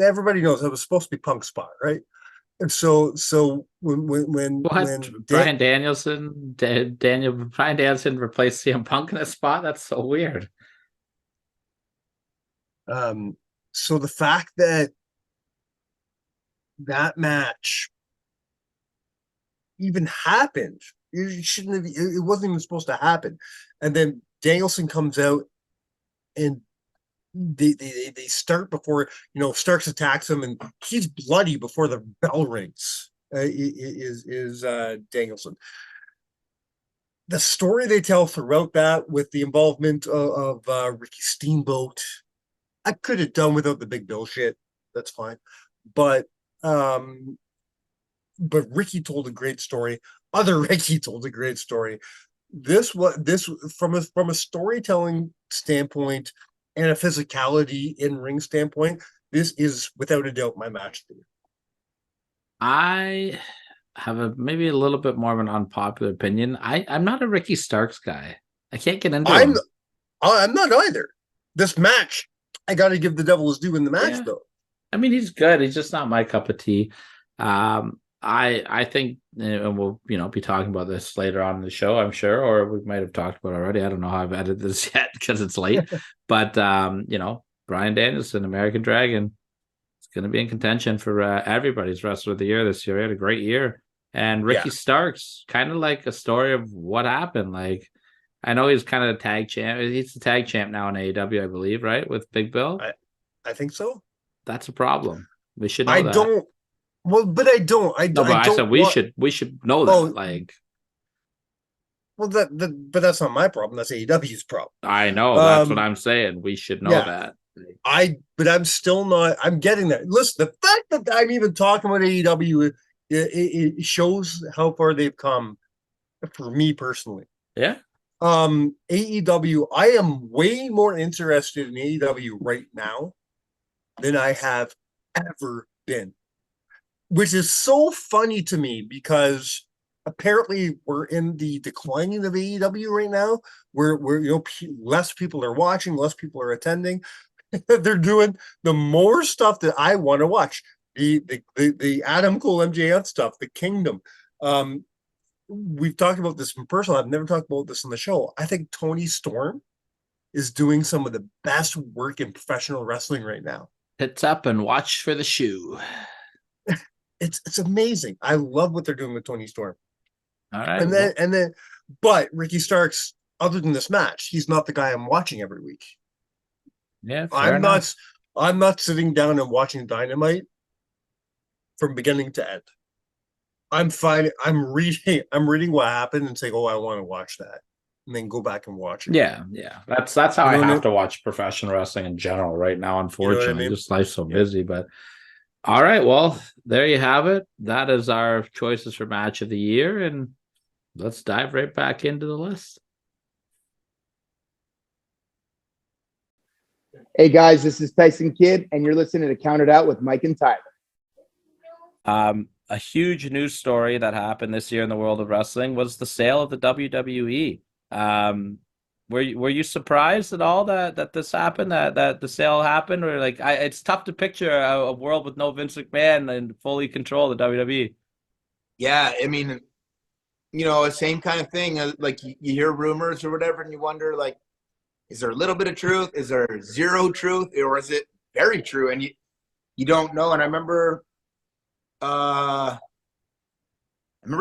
everybody knows it was supposed to be Punk's spot, right? And so when Brian Danielson replaced CM Punk in a spot? That's so weird. So the fact that match even happened, it shouldn't have. It wasn't even supposed to happen. And then Danielson comes out, and they start before Starks attacks him, and he's bloody before the bell rings. Is Danielson. The story they tell throughout that, with the involvement of Ricky Steamboat, I could have done without the big Bill shit. That's fine, but Ricky told a great story. Other Ricky told a great story. This from a storytelling standpoint and a physicality in ring standpoint, this is without a doubt my match. I have maybe a little bit more of an unpopular opinion. I'm not a Ricky Starks guy. I can't get into him. I'm not either. This match, I got to give the devil his due in the match, though. I mean, he's good. He's just not my cup of tea. I think, and we'll be talking about this later on in the show, I'm sure, or we might have talked about it already. I don't know how I've edited this yet because it's late. But Brian Danielson, American Dragon, is going to be in contention for everybody's Wrestler of the Year this year. He had a great year. And Ricky Starks, kind of like a story of what happened. Like, I know he's kind of the tag champ. He's the tag champ now in AEW, I believe, right? With Big Bill? I think so. That's a problem. We should know that. I don't. I said we should know that. But that's not my problem. That's AEW's problem. I know. That's what I'm saying. We should know that. But I'm still not. I'm getting there. Listen, the fact that I'm even talking about AEW, it shows how far they've come for me personally. Yeah. AEW, I am way more interested in AEW right now than I have ever been, which is so funny to me because apparently we're in the declining of AEW right now, where less people are watching, less people are attending. They're doing the more stuff that I want to watch. The Adam Cole MJF stuff, the Kingdom. We've talked about this in person. I've never talked about this on the show. I think Tony Storm is doing some of the best work in professional wrestling right now. Hits up and watch for the shoe. It's amazing. I love what they're doing with Tony Storm. All right. And then but Ricky Starks, other than this match, he's not the guy I'm watching every week. Yeah, I'm not sitting down and watching Dynamite from beginning to end. I'm fine. I'm reading what happened and saying, "Oh, I want to watch that," and then go back and watch it. Yeah. That's how I have to watch professional wrestling in general right now. Unfortunately, just life's so busy. But all right, well, there you have it. That is our choices for match of the year, and let's dive right back into the list. Hey guys, this is Tyson Kidd, and you're listening to Count It Out with Mike and Tyler. A huge news story that happened this year in the world of wrestling was the sale of the WWE. were you surprised at all that this happened, that the sale happened, or like it's tough to picture a world with no Vince McMahon and fully control the WWE. Yeah, I mean, same kind of thing. Like you hear rumors or whatever, and you wonder, like, is there a little bit of truth? Is there zero truth, or is it very true? And you don't know. And I remember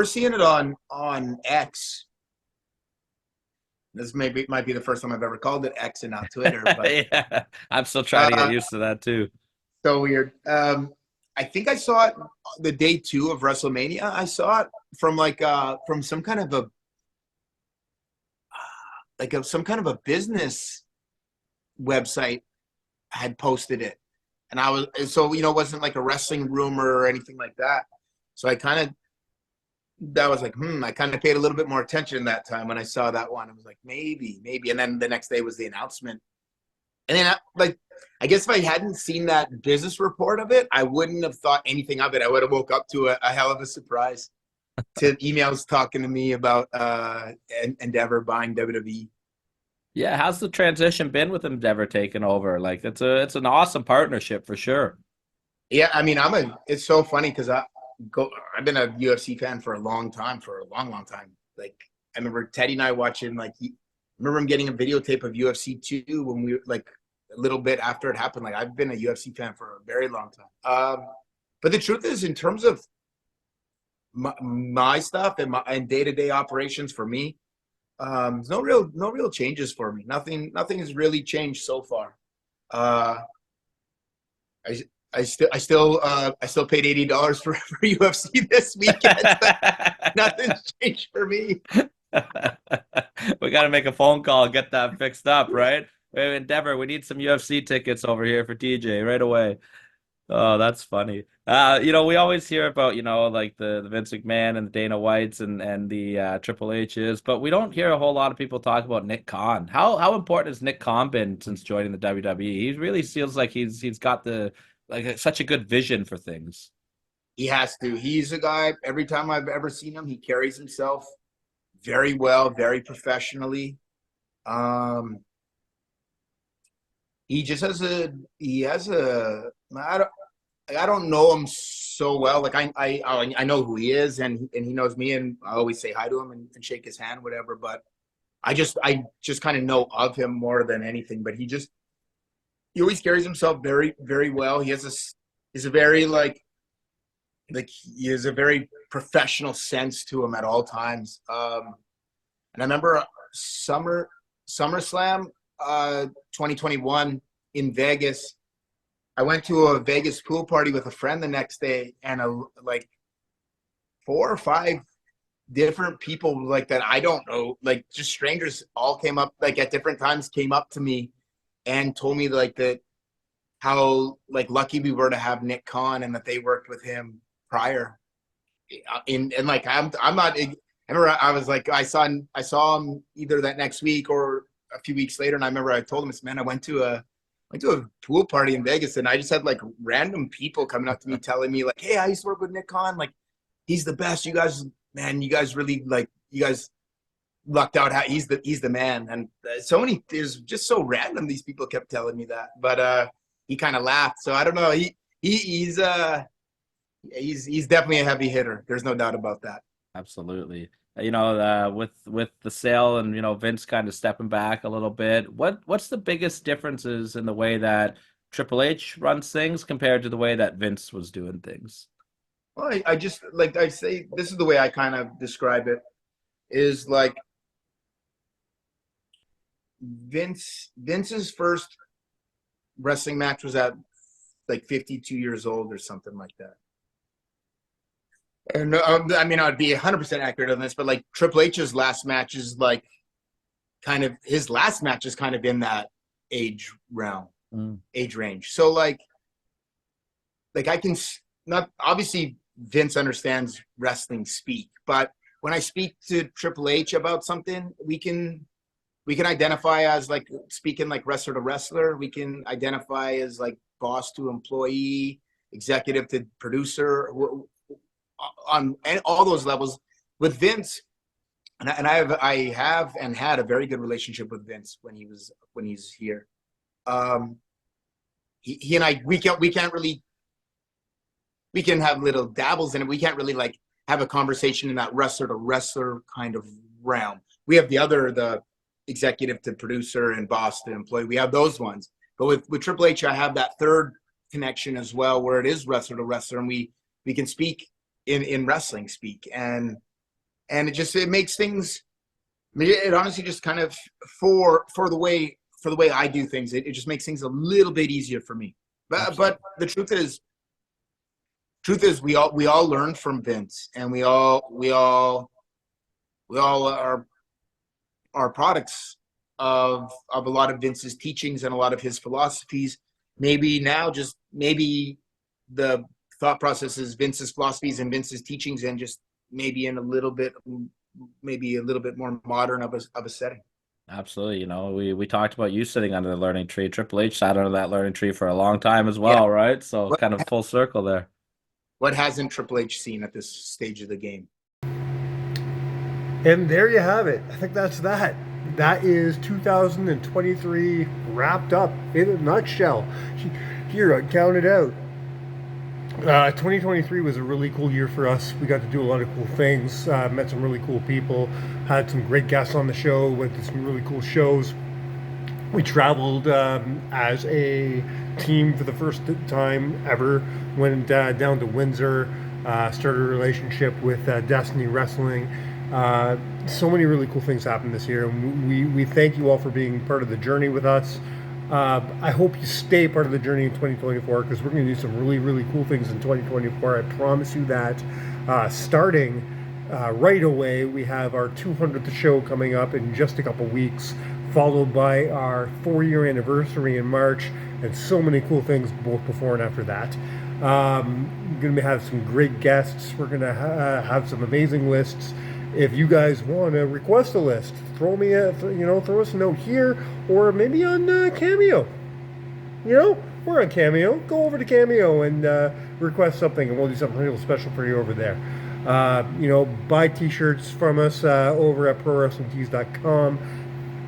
seeing it on X. This might be the first time I've ever called it X and not Twitter. But Yeah, I'm still trying to get used to that too. So weird. I think I saw it the day 2 of WrestleMania. I saw it from from some kind of some kind of a business website had posted it, and it wasn't like a wrestling rumor or anything like that. So I was like, I kind of paid a little bit more attention that time when I saw that one. I was like, maybe. And then the next day was the announcement. And then, I guess if I hadn't seen that business report of it, I wouldn't have thought anything of it. I would have woke up to a hell of a surprise to emails talking to me about Endeavor buying WWE. Yeah, how's the transition been with Endeavor taking over? Like, it's an awesome partnership for sure. Yeah, I mean, it's so funny because I've been a UFC fan for a long time. Like, I remember Teddy and I watching, I remember him getting a videotape of UFC 2 when we a little bit after it happened. Like, I've been a UFC fan for a very long time. But the truth is, in terms of my stuff and day-to-day operations for me, there's no real changes for me. Nothing has really changed so far. I still paid $80 for UFC this weekend. Nothing's changed for me. We got to make a phone call, get that fixed up, right? Endeavor, we need some UFC tickets over here for TJ right away. Oh, that's funny. We always hear about, like the Vince McMahon and the Dana Whites and the Triple H's, but we don't hear a whole lot of people talk about Nick Khan. How important has Nick Khan been since joining the WWE? He really feels like he's got such a good vision for things. He has to. He's a guy, every time I've ever seen him, he carries himself very well, very professionally. He just I don't know him so well. Like I know who he is, and he knows me, and I always say hi to him and shake his hand, whatever. But I just kind of know of him more than anything. But he always carries himself very, very well. He has a very he has a very professional sense to him at all times. And I remember SummerSlam 2021 in Vegas. I went to a Vegas pool party with a friend the next day, and 4 or 5 different people that I don't know, just strangers, all came up at different times, came up to me and told me how lucky we were to have Nick Khan and that they worked with him prior. I'm not. I remember I was I saw him either that next week or a few weeks later, and I remember I told him, man, I went to a pool party in Vegas, and I just had random people coming up to me telling me hey, I used to work with Nick Khan. He's the best. You guys, man, you guys really you guys lucked out. How he's the man. And so many, there's just so random. These people kept telling me that, but he kind of laughed. So I don't know. He's definitely a heavy hitter. There's no doubt about that. Absolutely. With the sale and Vince kind of stepping back a little bit, what's the biggest differences in the way that Triple H runs things compared to the way that Vince was doing things? Well, I just I say, this is the way I kind of describe it, is Vince's first wrestling match was at 52 years old or something like that. And I mean, I'd be 100% accurate on this, but Triple H's last match is his last match is kind of in that age range. So I can not, obviously Vince understands wrestling speak, but when I speak to Triple H about something, we can identify as speaking wrestler to wrestler. We can identify as boss to employee, executive to producer, on all those levels. With Vince, I have and had a very good relationship with Vince when he's here. He and I, we can't really, we can have little dabbles in it. We can't really like have a conversation in that wrestler to wrestler kind of realm. We have the executive to producer and boss to employee. We have those ones. But with Triple H, I have that third connection as well, where it is wrestler to wrestler, and we can speak in wrestling speak, and it makes things. I mean, it honestly just kind of for the way I do things, it just makes things a little bit easier for me. But the truth is we all learn from Vince, and we all are products of a lot of Vince's teachings and a lot of his philosophies. Maybe the thought process is Vince's philosophies and Vince's teachings, and just maybe a little bit more modern of a setting. Absolutely. You know, we talked about you sitting under the learning tree. Triple H sat under that learning tree for a long time as well, right? So kind of full circle there. What hasn't Triple H seen at this stage of the game? And there you have it. I think that's that. That is 2023 wrapped up in a nutshell. Here, I counted out. 2023 was a really cool year for us. We got to do a lot of cool things, met some really cool people, had some great guests on the show, went to some really cool shows. We traveled as a team for the first time ever, went down to Windsor, started a relationship with Destiny Wrestling. So many really cool things happened this year, and we thank you all for being part of the journey with us. I hope you stay part of the journey in 2024, because we're going to do some really, really cool things in 2024. I promise you that. Starting right away, we have our 200th show coming up in just a couple weeks, followed by our 4-year anniversary in March, and so many cool things both before and after that. We're going to have some great guests. We're going to have some amazing lists. If you guys want to request a list, throw us a note here, or maybe on Cameo. We're on Cameo. Go over to Cameo and request something, and we'll do something real special for you over there. Buy t-shirts from us over at ProWrestlingTees.com.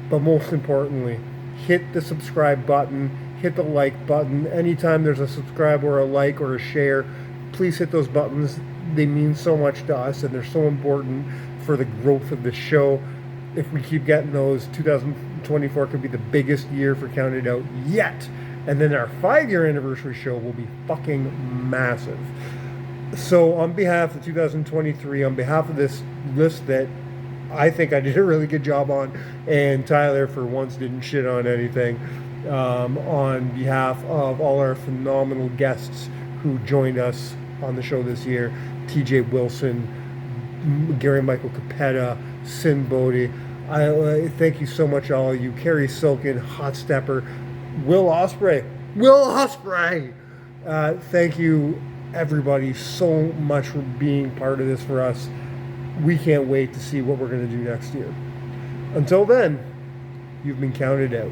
But most importantly, hit the subscribe button, hit the like button. Anytime there's a subscribe or a like or a share, please hit those buttons. They mean so much to us, and they're so important for the growth of the show. If we keep getting those, 2024 could be the biggest year for Counted Out yet. And then our 5-year anniversary show will be fucking massive. So on behalf of 2023, on behalf of this list that I think I did a really good job on, and Tyler for once didn't shit on anything, on behalf of all our phenomenal guests who joined us on the show this year, TJ Wilson, Gary Michael Capetta, Sin Bodie, I thank you so much, all of you. Kerry Silken, Hot Stepper, Will Ospreay. Thank you, everybody, so much for being part of this for us. We can't wait to see what we're going to do next year. Until then, you've been counted out.